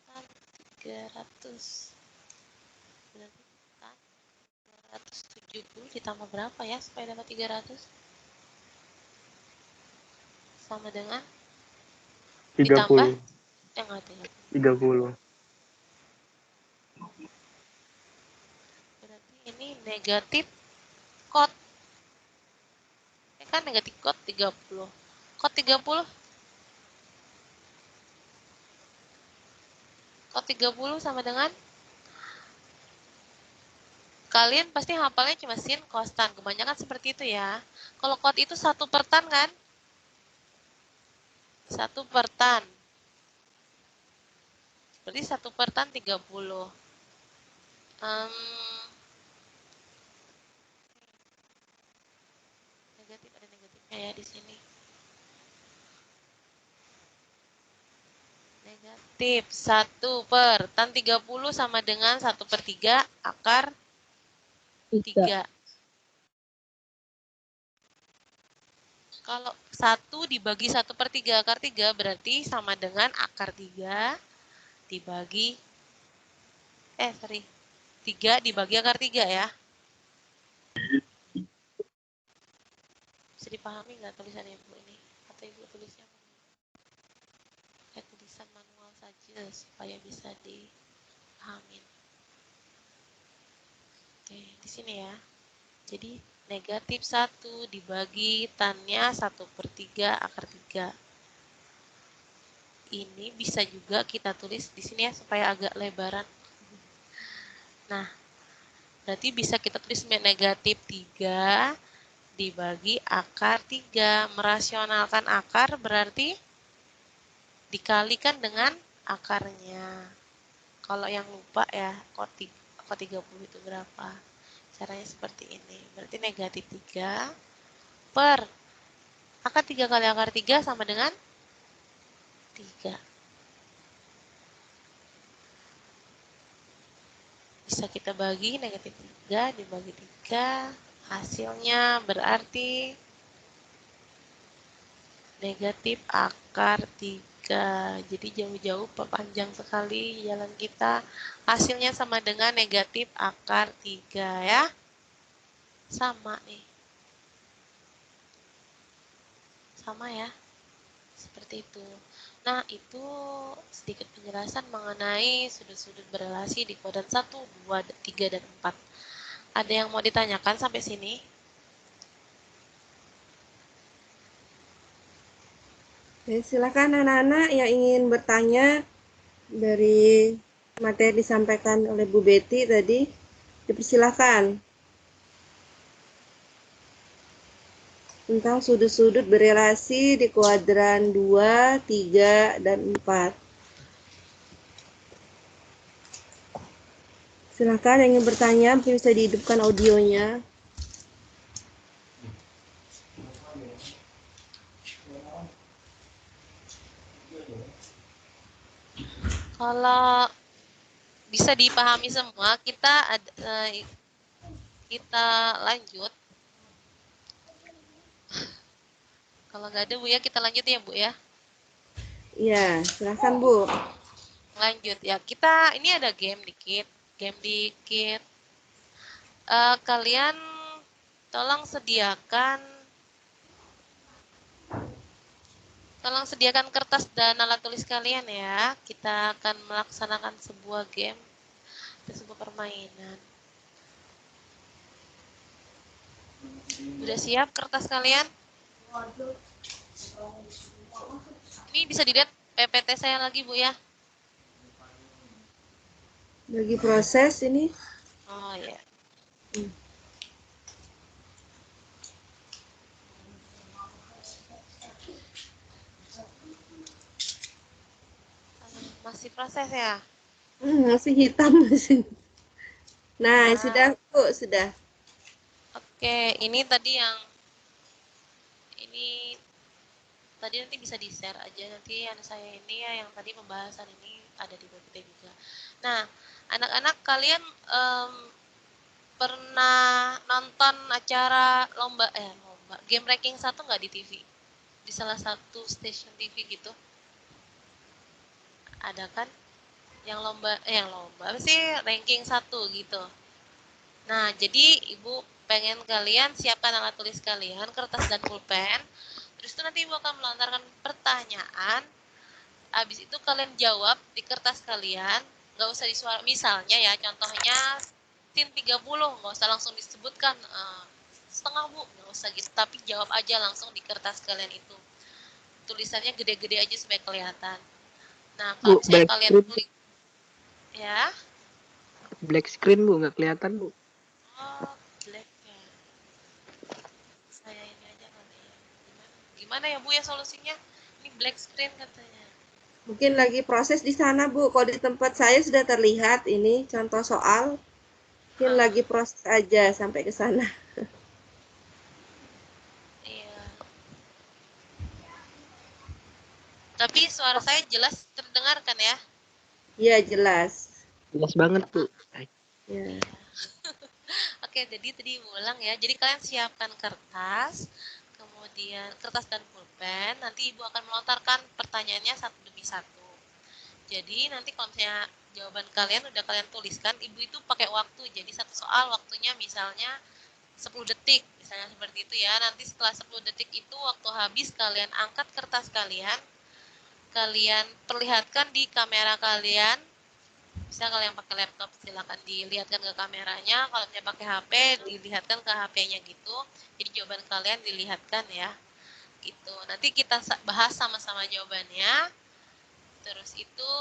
Tan 300. Berarti tan 270 ditambah berapa ya supaya dapat 300? Sama dengan 30. yang ada. 30. Berarti ini negatif kot. Kan negatif kot 30. Kot 30. Kot 30 sama dengan kalian pasti hafalnya cuma sin, cos, tan. Kebanyakan seperti itu ya. Kalau kot itu 1 per tan kan? 1 per tan. Berarti 1 per tan 30. di sini. Negatif 1 per tan 30 sama dengan 1/3 akar 3. Kalau 1 dibagi 1/3 akar 3 berarti sama dengan akar 3 dibagi 3 dibagi akar 3 ya. Bisa dipahami nggak tulisan Ibu ini? Atau Ibu tulisnya tulisan manual saja supaya bisa dipahami. Oke, di sini ya. Jadi negatif 1 dibagi tannya 1/3 akar 3. Ini bisa juga kita tulis di sini ya supaya agak lebaran. Nah, berarti bisa kita tulis negatif 3 dibagi akar 3. Merasionalkan akar berarti dikalikan dengan akarnya. Kalau yang lupa ya, kok 30 itu berapa? Caranya seperti ini. Berarti negatif 3 per akar 3 kali akar 3 sama dengan 3. Bisa kita bagi negatif 3 dibagi 3. Hasilnya berarti negatif akar 3. Jadi jauh-jauh panjang sekali jalan kita. Hasilnya sama dengan negatif akar 3 ya. Sama nih. Sama ya. Seperti itu. Nah, itu sedikit penjelasan mengenai sudut-sudut berelasi di kuadran 1, 2, 3, dan 4. Ada yang mau ditanyakan sampai sini? Silakan anak-anak yang ingin bertanya dari materi disampaikan oleh Bu Betty tadi, dipersilakan tentang sudut-sudut berelasi di kuadran 2, 3, dan 4. Silakan yang ingin bertanya, mungkin bisa dihidupkan audionya. Kalau bisa dipahami semua, kita lanjut. Kalau nggak ada Bu ya, kita lanjut ya Bu ya. Iya, silakan Bu. Lanjut ya. Kita ini ada game dikit. Kalian tolong sediakan kertas dan alat tulis kalian ya. Kita akan melaksanakan sebuah game, sebuah permainan. Udah siap kertas kalian? Ini bisa dilihat PPT saya lagi Bu ya. Lagi proses ini. Oh ya. Masih proses ya? Masih hitam mesin. Nah, sudah Bu, sudah. Oke, ini tadi nanti bisa di-share aja nanti saya ini ya, yang tadi pembahasan ini ada di PPT juga. Nah, anak-anak kalian pernah nonton acara lomba game ranking 1 nggak di TV? Di salah satu stasiun TV gitu? Ada kan? Yang lomba apa sih, ranking 1 gitu. Nah, jadi Ibu pengen kalian siapkan alat tulis kalian, kertas dan pulpen. Terus itu nanti Ibu akan melontarkan pertanyaan. Habis itu kalian jawab di kertas kalian. Nggak usah disuara. Misalnya ya, contohnya tin 30, nggak usah langsung disebutkan setengah Bu, nggak usah gitu. Tapi jawab aja langsung di kertas kalian itu. Tulisannya gede-gede aja supaya kelihatan. Nah, kalau misalnya kalian tulis, ya. Black screen Bu, nggak kelihatan Bu. Oh, black ya. Saya ini aja kali ya. Gimana ya Bu ya solusinya? Ini black screen katanya. Mungkin lagi proses di sana Bu. Kalau di tempat saya sudah terlihat ini contoh soal. Mungkin lagi proses aja sampai ke sana. Iya. Tapi suara saya jelas terdengarkan ya? Iya, jelas. Jelas banget, Bu. Ya. Oke, jadi tadi ulang ya. Jadi kalian siapkan kertas, kemudian kertas dan pulpen. Nanti Ibu akan melontarkan pertanyaannya satu demi satu. Jadi nanti kalau misalnya jawaban kalian udah kalian tuliskan, Ibu itu pakai waktu. Jadi satu soal waktunya misalnya 10 detik, misalnya seperti itu ya. Nanti setelah 10 detik itu waktu habis, kalian angkat kertas kalian, kalian perlihatkan di kamera kalian. Bisa kalian pakai laptop, silakan dilihatkan ke kameranya. Kalau misalnya pakai HP, dilihatkan ke HP-nya gitu. Jadi jawaban kalian dilihatkan ya. Gitu. Nanti kita bahas sama-sama jawabannya. Terus itu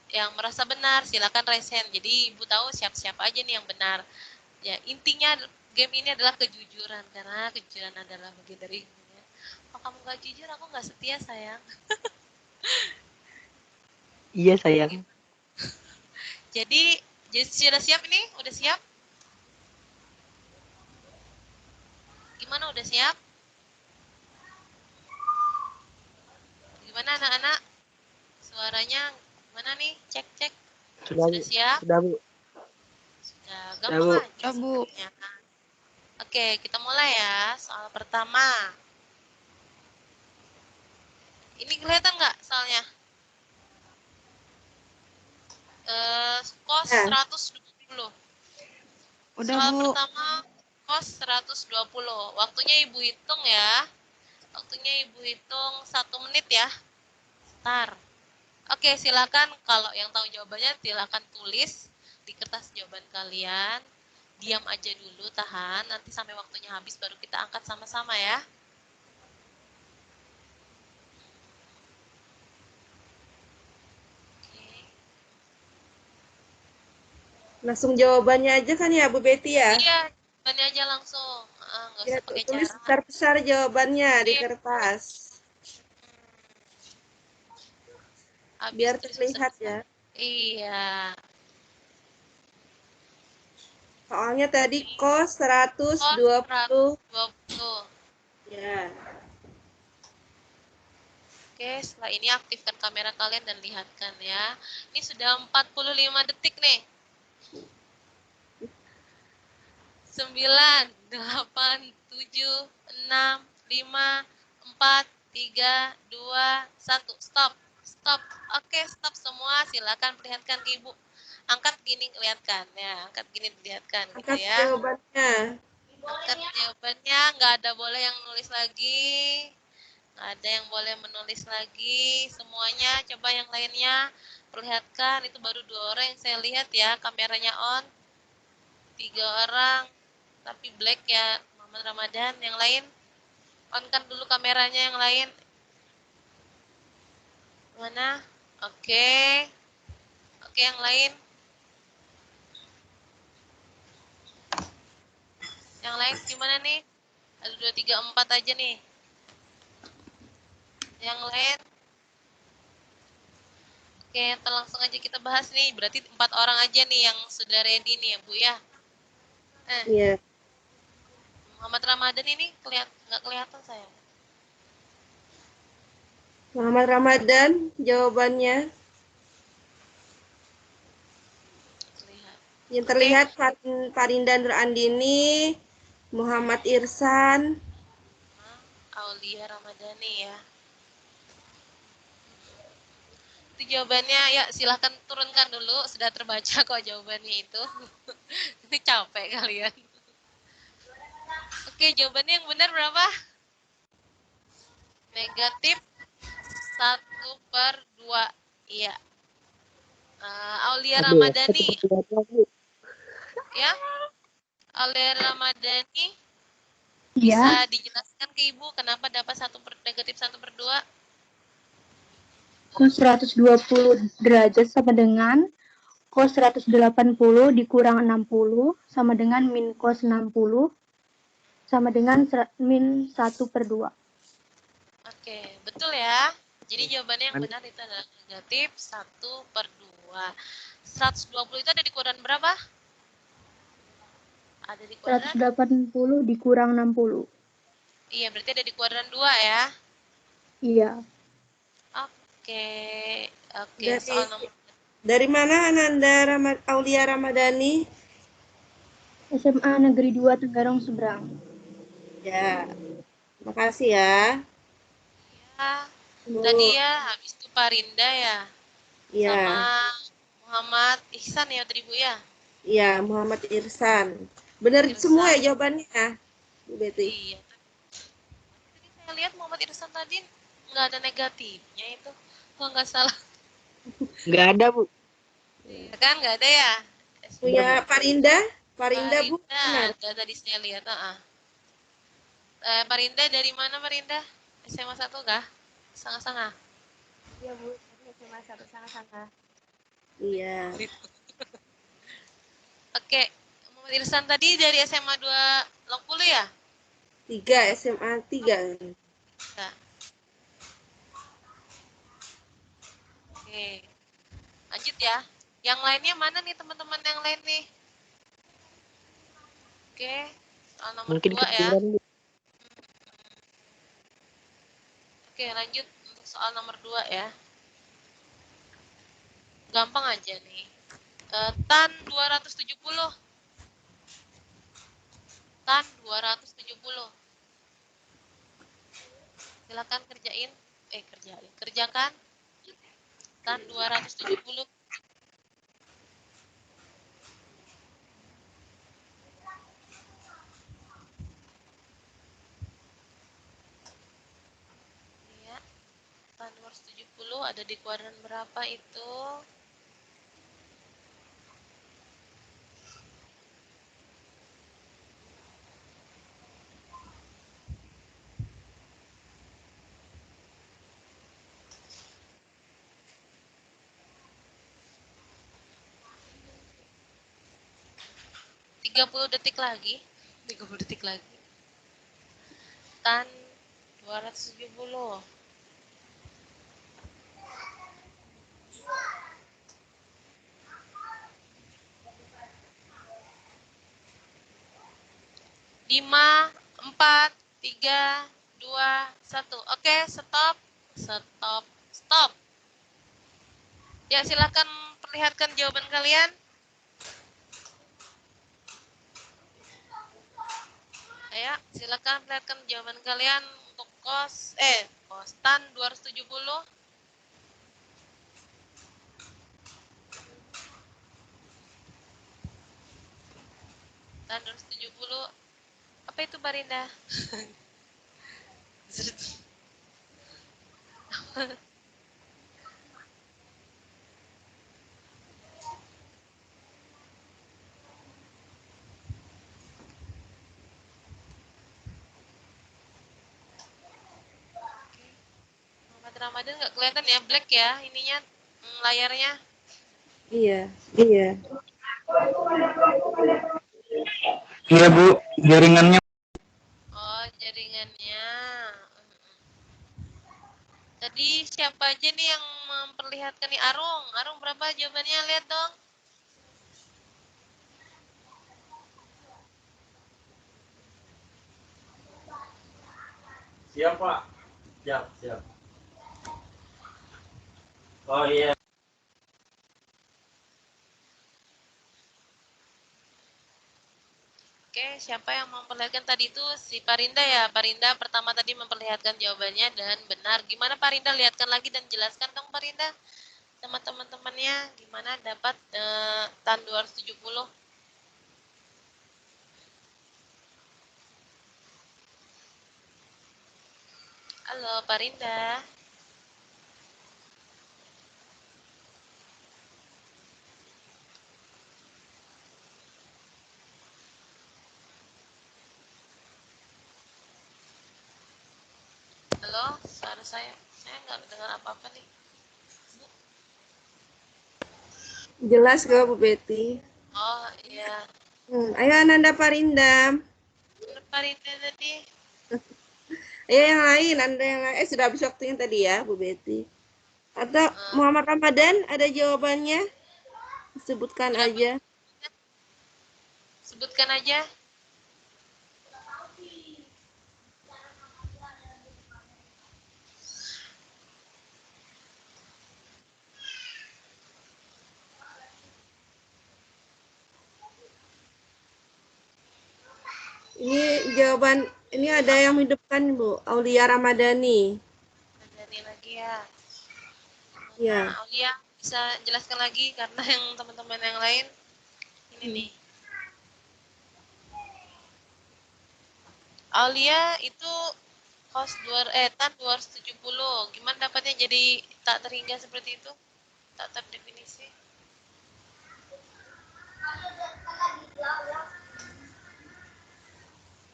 yang merasa benar, silakan raise hand. Jadi Ibu tahu siapa-siapa aja nih yang benar. Ya, intinya game ini adalah kejujuran, karena kejujuran adalah bagian dari ilmunya. Kalau kamu gak jujur, aku gak setia, sayang. Iya, sayang. Jadi sudah siap ini? Udah siap? Gimana, udah siap? Gimana anak-anak? Suaranya gimana nih? Cek, cek. Sudah, Sudah siap? Sudah, Bu. Sudah, gampang Bu. aja sebenarnya. Oke, kita mulai ya. Soal pertama. Ini kelihatan nggak soalnya? Kos 120. Udah, Soal Bu. pertama, kos 120. Waktunya Ibu hitung ya. Waktunya Ibu hitung 1 menit ya. Ntar. Oke, silakan kalau yang tahu jawabannya silakan tulis di kertas jawaban kalian. Diam aja dulu, tahan. Nanti sampai waktunya habis baru kita angkat sama-sama ya. Langsung jawabannya aja kan ya, Bu Betty ya? Iya, jawabannya aja langsung. Nggak Ya, usah pakai tulis cara. besar-besar jawabannya di Iya. kertas. Habis Biar tulis terlihat besar-besar. ya. Iya. Soalnya tadi kos 120. 120. Ya. Oke, setelah ini aktifkan kamera kalian dan lihatkan ya. Ini sudah 45 detik nih. 9, 8, 7, 6, 5, 4, 3, 2, 1. Stop. Stop. Oke, stop semua. Silakan perlihatkan ke Ibu. Angkat gini lihatkan ya. Angkat gini dilihatkan gitu Angkat ya. jawabannya. Angkat jawabannya, nggak ada boleh yang nulis lagi. Nggak ada yang boleh menulis lagi. Semuanya coba yang lainnya perlihatkan. Itu baru 2 orang yang saya lihat ya. Kameranya on. 3 orang. Tapi black ya, Muhammad Ramadan. Yang lain, on kan dulu kameranya yang lain. Mana? Oke. Oke, yang lain. Yang lain gimana nih? Ada 2, 3, 4 aja nih. Yang lain. Oke, langsung aja kita bahas nih. Berarti 4 orang aja nih yang sudah ready nih ya, Bu ya. Iya. Muhammad Ramadan ini nggak kelihatan saya. Muhammad Ramadan jawabannya. Terlihat. Yang terlihat Farinda Nur Andini, Muhammad Irsan. Aulia Ramadhani ya. Itu jawabannya ya, silahkan turunkan dulu. Sudah terbaca kok jawabannya itu. Ini capek kalian. Oke, jawabannya yang benar berapa? Negatif 1/2. Iya. Aulia Aduh, Ramadhani. Bu. Ya. Aulia Ramadhani. Iya, Bisa dijelaskan ke Ibu kenapa dapat negatif 1/2? cos 120 derajat sama dengan cos 180 dikurang 60 sama dengan min cos 60 sama dengan min 1/2. Oke, betul ya. Jadi jawabannya yang benar itu adalah negatif 1/2. 120 itu ada di kuadran berapa? Ada di kuadran? 180 dikurang 60. Iya, berarti ada di kuadran 2 ya. Iya. Oke, oke. Dari Soal nomor dari mana Ananda Aulia Ramadhani? SMA Negeri 2 Tenggarong Seberang. Ya, makasih ya. ya. Bu. Tadi ya habis itu Parinda ya sama Ya, Muhammad Ihsan ya tadi Bu ya. ya Muhammad Irsan. Benar Irsan. semua ya jawabannya, Bu Betty. Iya. Tadi saya lihat Muhammad Irsan tadi nggak ada negatifnya itu. Kalau nggak salah. Nggak ada, Bu. Ya kan nggak ada ya. Punya Parinda? Parinda Bu, Parinda benar. ada tadi saya lihat. Parinda dari mana Parinda? SMA 1 kah? Sangat-sangat. Iya Bu, ini SMA 1 sangat-sangat. Iya. Oke, Muhammad Irsan tadi dari SMA 2 Longpulu ya? 3 SMA 3. Nah, oke. Lanjut ya. Yang lainnya mana nih teman-teman yang lain nih? Oke, soal nomor Mungkin 2 ya. ketiduran, Bu. Oke, lanjut untuk soal nomor 2 ya. Gampang aja nih. Tan 270. Tan 270. Silakan kerjakan. Tan 270. Ya, tan 270 ada di kuadran berapa itu? Tiga puluh detik lagi. 30 detik lagi. Tan 270. Lima, 4, 3, 2, 1. Oke, stop. Stop. Stop. Ya, silakan perlihatkan jawaban kalian. Ayo, silakan perlihatkan jawaban kalian untuk tan 270. Tan 270. Apa itu Barinda? Muhammad Ramadan nggak kelihatan ya, black ya ininya layarnya. Iya, iya. Iya Bu, jaringannya. Oh, jaringannya. Tadi siapa aja nih yang memperlihatkan nih? Arung. Arung berapa jawabannya? Lihat dong. Siap, Pak. Siap, siap. Oh iya. Oke, siapa yang memperlihatkan tadi itu? Si Parinda ya. Parinda pertama tadi memperlihatkan jawabannya dan benar. Gimana Parinda? Lihatkan lagi dan jelaskan dong Parinda sama teman-temannya gimana dapat tan 270. Halo Parinda. Halo, suara saya nggak dengar apa-apa nih. Jelas kok Bu Betty. Oh iya, Ayo Ananda Parinda. benar Parinda tadi. Ayo yang lain, Anda yang lain. Sudah habis waktunya tadi ya, Bu Betty. Atau Muhammad Ramadan ada jawabannya? Sebutkan Berapa? aja. Sebutkan aja. Ini jawaban, ini ada yang menghidupkan Bu, Aulia Ramadhani. Jadi lagi ya. Ya. Nah, Aulia bisa jelaskan lagi karena yang teman-teman yang lain ini nih. Aulia itu cos tan 270. Gimana dapatnya jadi tak terhingga seperti itu? Tak terdefinisi.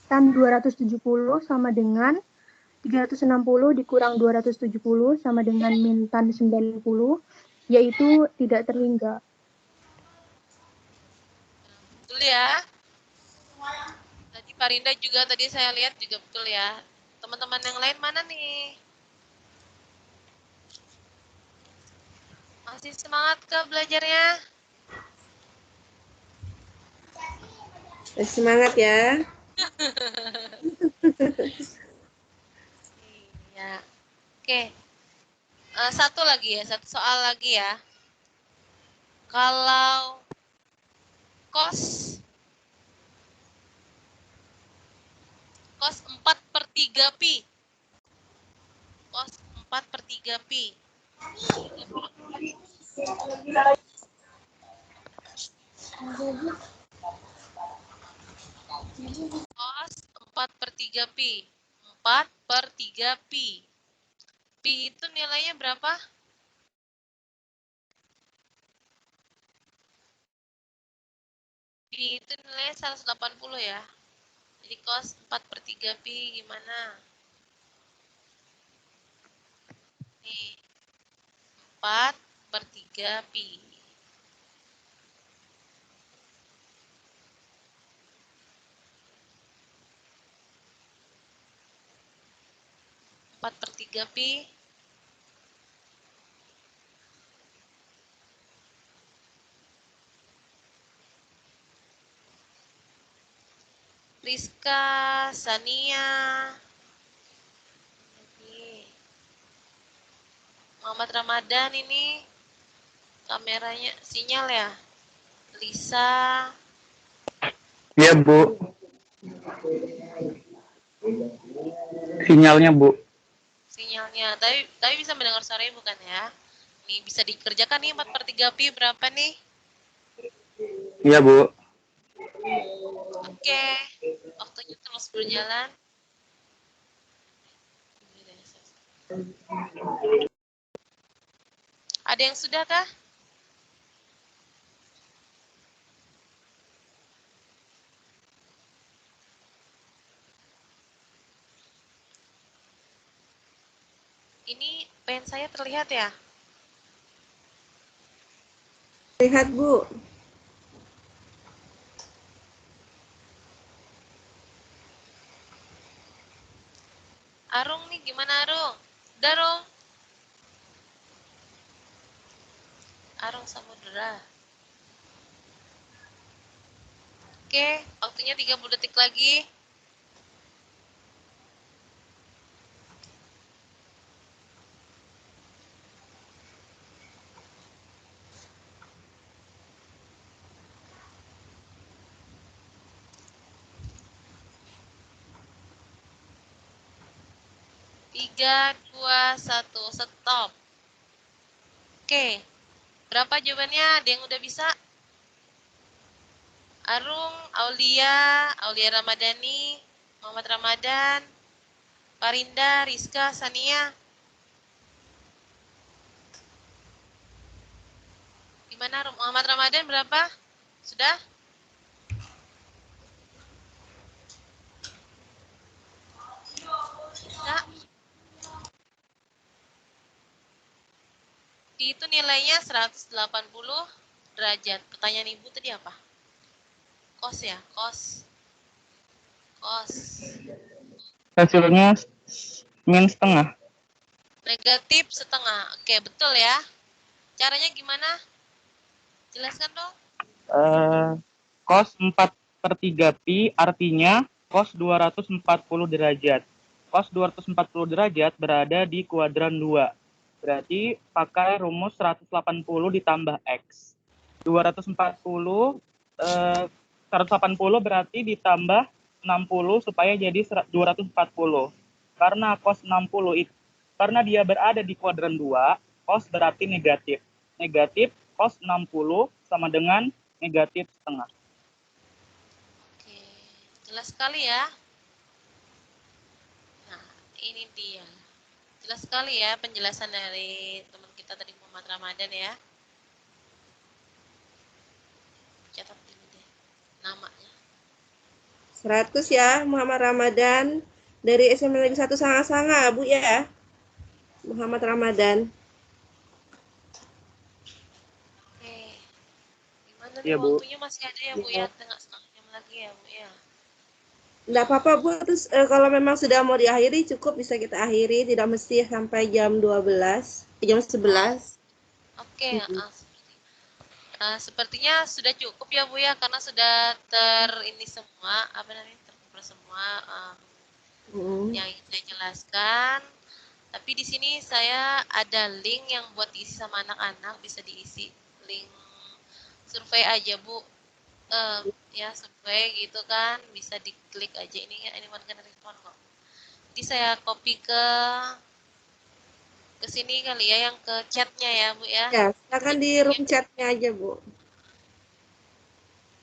Tan 270 sama dengan 360 dikurang 270 sama dengan min tan 90, yaitu tidak terhingga. Betul ya? Tadi Parinda juga tadi saya lihat juga betul ya. Teman-teman yang lain mana nih? Masih semangat ke belajarnya? Semangat ya. Iya. Oke. Satu lagi ya, satu soal lagi ya. Kalau cos 4/3 pi. Cos 4/3 pi. Cos 4/3 pi. 4/3 pi. Pi itu nilainya berapa? Pi itu nilainya 180 ya. Jadi cos 4/3 pi gimana? Nih. 4/3 pi. Empat per 3 pi. Rizka, Sania, Muhammad Ramadan ini kameranya sinyal ya. Lisa, Iya, Bu. Sinyalnya, Bu. sinyalnya. Tapi bisa mendengar suaranya bukan ya? Nih bisa dikerjakan nih 4/3 pi berapa nih? Iya, Bu. Oke, waktunya terus berjalan. Ada yang sudah kah? Ini pen saya terlihat ya? Lihat Bu. Arung nih gimana Arung? Udah Arung? Arung Samudera. Oke, waktunya 30 detik lagi. Tiga, dua, satu, stop. Oke, berapa jawabannya? Ada yang udah bisa? Arung, Aulia Ramadhani, Muhammad Ramadan, Parinda, Rizka, Sania. Gimana Muhammad Ramadan berapa? Sudah? Bisa? Itu nilainya 180 derajat. Pertanyaan Ibu tadi apa? Kos ya? Kos. Hasilnya min setengah. Negatif setengah. Oke, betul ya. Caranya gimana? Jelaskan dong. Cos 4/3 pi artinya cos 240 derajat. Cos 240 derajat berada di kuadran 2. Berarti pakai rumus 180 ditambah X. 180 berarti ditambah 60 supaya jadi 240. Karena cos 60 itu, karena dia berada di kuadran 2, cos berarti negatif. Negatif cos 60 sama dengan negatif setengah. Oke, jelas sekali ya. Nah, ini dia. Jelas sekali ya penjelasan dari teman kita tadi Muhammad Ramadan ya. Catat dulu deh namanya. 100 ya, Muhammad Ramadan dari SMA Negeri 1 Sanga-Sanga, Bu ya. Muhammad Ramadan. Oke. Gimana nih Iya, Bu. waktunya masih ada ya, Bu ya? Tengah setengah jam lagi ya, Bu ya. Enggak apa-apa, Bu. Terus kalau memang sudah mau diakhiri, cukup bisa kita akhiri. Tidak mesti sampai jam 12, jam 11. Oke, sepertinya sudah cukup ya, Bu ya, karena sudah ini semua, apa namanya, terkumpul semua yang ingin saya jelaskan. Tapi di sini saya ada link yang buat diisi sama anak-anak, bisa diisi link survei aja, Bu. Ya survei gitu kan, bisa diklik aja ini warga respon kok. Jadi saya copy ke sini kali ya, yang ke chatnya ya, Bu ya. Ya, silakan di room chatnya aja, Bu.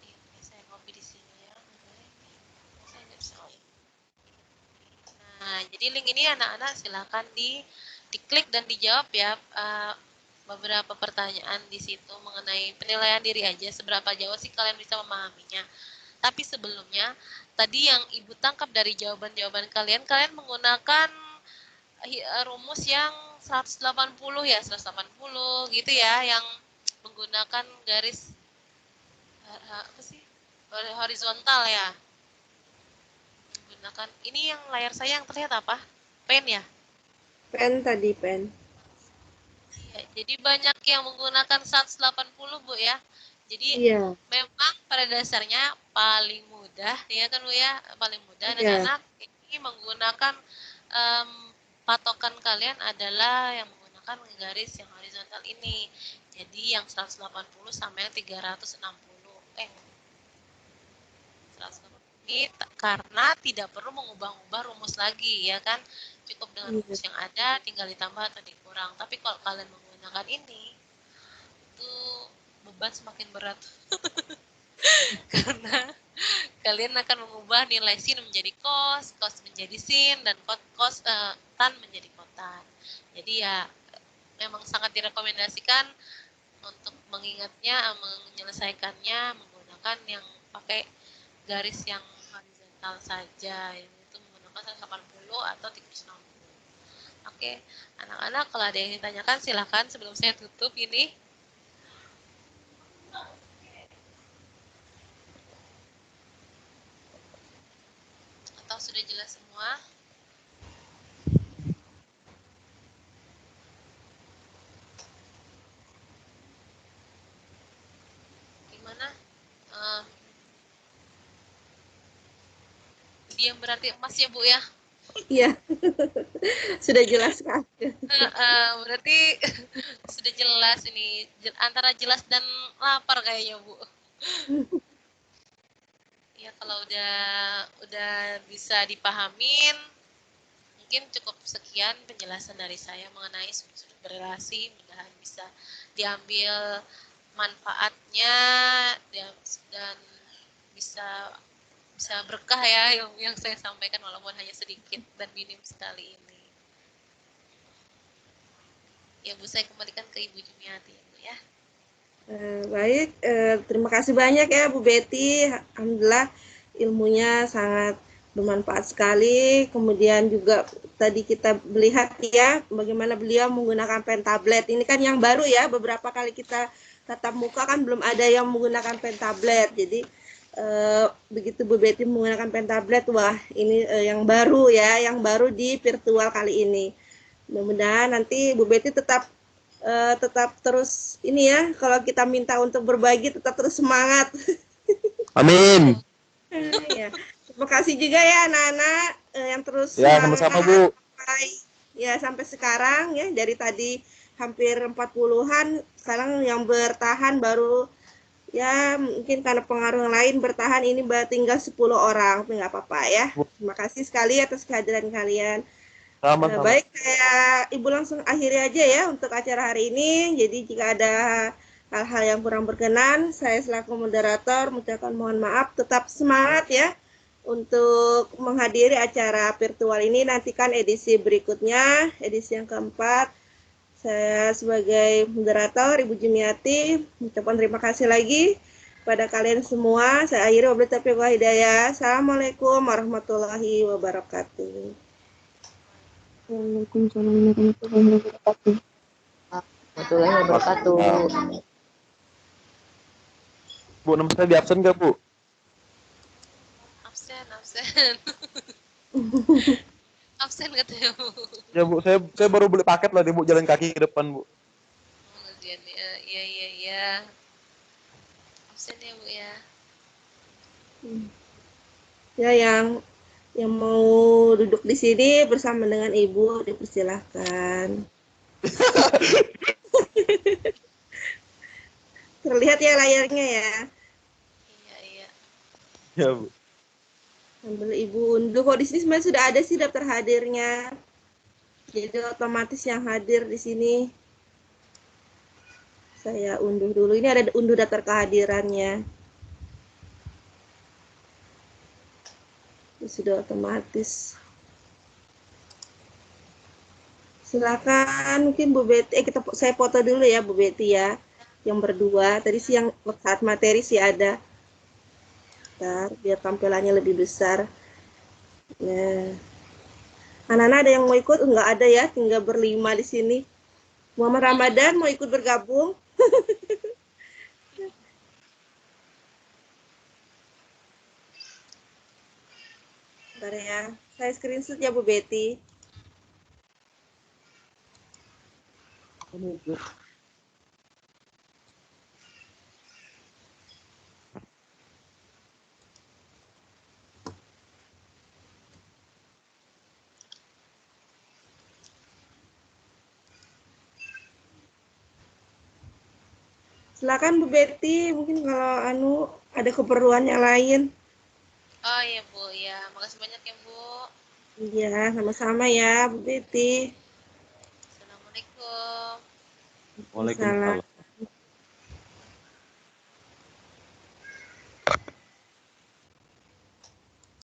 Ini saya copy di sini ya. Saya nggak bisa. Nah, jadi link ini anak-anak silakan diklik dan dijawab ya. Beberapa pertanyaan di situ mengenai penilaian diri aja, seberapa jauh sih kalian bisa memahaminya. Tapi sebelumnya, tadi yang Ibu tangkap dari jawaban-jawaban kalian menggunakan rumus yang 180 ya, 180 gitu ya, yang menggunakan garis apa sih? Horizontal ya. Menggunakan ini yang layar saya yang terlihat apa? Pen ya? Pen tadi, pen. Ya, jadi banyak yang menggunakan 180, Bu ya. Jadi Iya. memang pada dasarnya paling mudah ya kan, Bu ya, paling mudah Iya. anak-anak ini menggunakan patokan kalian adalah yang menggunakan garis yang horizontal ini. Jadi yang 180 sama yang 360. 180 ini karena tidak perlu mengubah-ubah rumus lagi ya kan. Cukup dengan rumus yang ada, tinggal ditambah atau dikurang. Tapi kalau kalian menggunakan ini, itu beban semakin berat. Karena kalian akan mengubah nilai sin menjadi cos menjadi sin, dan tan menjadi kotan. Jadi ya memang sangat direkomendasikan untuk mengingatnya, menyelesaikannya menggunakan yang pakai garis yang horizontal saja, yaitu menggunakan 180 atau 360. Oke, anak-anak kalau ada yang ditanyakan silakan sebelum saya tutup ini. Atau sudah jelas semua? Gimana? Diam berarti emas ya, Bu ya? Iya. Sudah jelas kan? Berarti sudah jelas ini, antara jelas dan lapar kayaknya, Bu. Ya kalau udah bisa dipahamin, mungkin cukup sekian penjelasan dari saya mengenai sudut-sudut berelasi. Mudah-mudahan bisa diambil manfaatnya dan bisa berkah ya yang saya sampaikan, walaupun hanya sedikit dan minim sekali ini. Ya Bu, saya kembalikan ke Ibu Jumiati ya, Bu ya. Baik, terima kasih banyak ya Bu Betty. Alhamdulillah ilmunya sangat bermanfaat sekali. Kemudian juga tadi kita melihat ya bagaimana beliau menggunakan pen tablet. Ini kan yang baru ya, beberapa kali kita tatap muka kan belum ada yang menggunakan pen tablet. Jadi begitu Bu Betty menggunakan pen tablet, wah ini yang baru ya, yang baru di virtual kali ini. Mudah-mudahan nanti Bu Betty tetap terus ini ya, kalau kita minta untuk berbagi tetap terus semangat. Amin. Ya. Terima kasih juga ya anak-anak yang terus Ya, sama-sama Bu. Sampai sekarang ya, dari tadi hampir 40-an, sekarang yang bertahan baru Ya, mungkin karena pengaruh yang lain bertahan ini tinggal 10 orang, tapi nggak apa-apa ya. Terima kasih sekali atas kehadiran kalian. Sama-sama. Baik, saya Ibu langsung akhiri aja ya untuk acara hari ini. Jadi jika ada hal-hal yang kurang berkenan, saya selaku moderator mengucapkan mohon maaf. Tetap semangat ya untuk menghadiri acara virtual ini. Nantikan edisi berikutnya, edisi yang keempat. Saya sebagai moderator, Ibu Jumiati, mengucapkan terima kasih lagi pada kalian semua. Saya akhiri wabillahi taufiq wal hidayah. Assalamualaikum warahmatullahi wabarakatuh. Waalaikumsalam warahmatullahi wabarakatuh. Warahmatullahi wabarakatuh. Bu, nama saya di absen nggak, Bu? Absen. Absen katanya, Bu. Ya, Bu. Saya baru beli paket lah, Bu, jalan kaki ke depan, Bu. Ujian ya. Iya. Absen ya, Bu ya. Ya, yang mau duduk di sini bersama dengan Ibu dipersilahkan. Terlihat ya layarnya ya. Iya. Ya, Bu. Sambil Ibu unduh. Kok di sini sebenarnya sudah ada sih daftar hadirnya. Jadi otomatis yang hadir di sini. Saya unduh dulu. Ini ada unduh daftar kehadirannya. Ini sudah otomatis. Silakan mungkin Bu Betty. Saya foto dulu ya Bu Betty ya. Yang berdua. Tadi sih yang saat materi sih ada. Bentar, biar tampilannya lebih besar. Nah, anak-anak ada yang mau ikut? Enggak ada ya, tinggal berlima di sini. Muhammad Ramadan mau ikut bergabung? Bentar ya, saya screenshot ya Bu Betty. Silakan Bu Betty, mungkin kalau ada keperluan yang lain. Oh iya, Bu. Ya, makasih banyak ya, Bu. Iya, sama-sama ya Bu Betty. Assalamualaikum. Waalaikumsalam.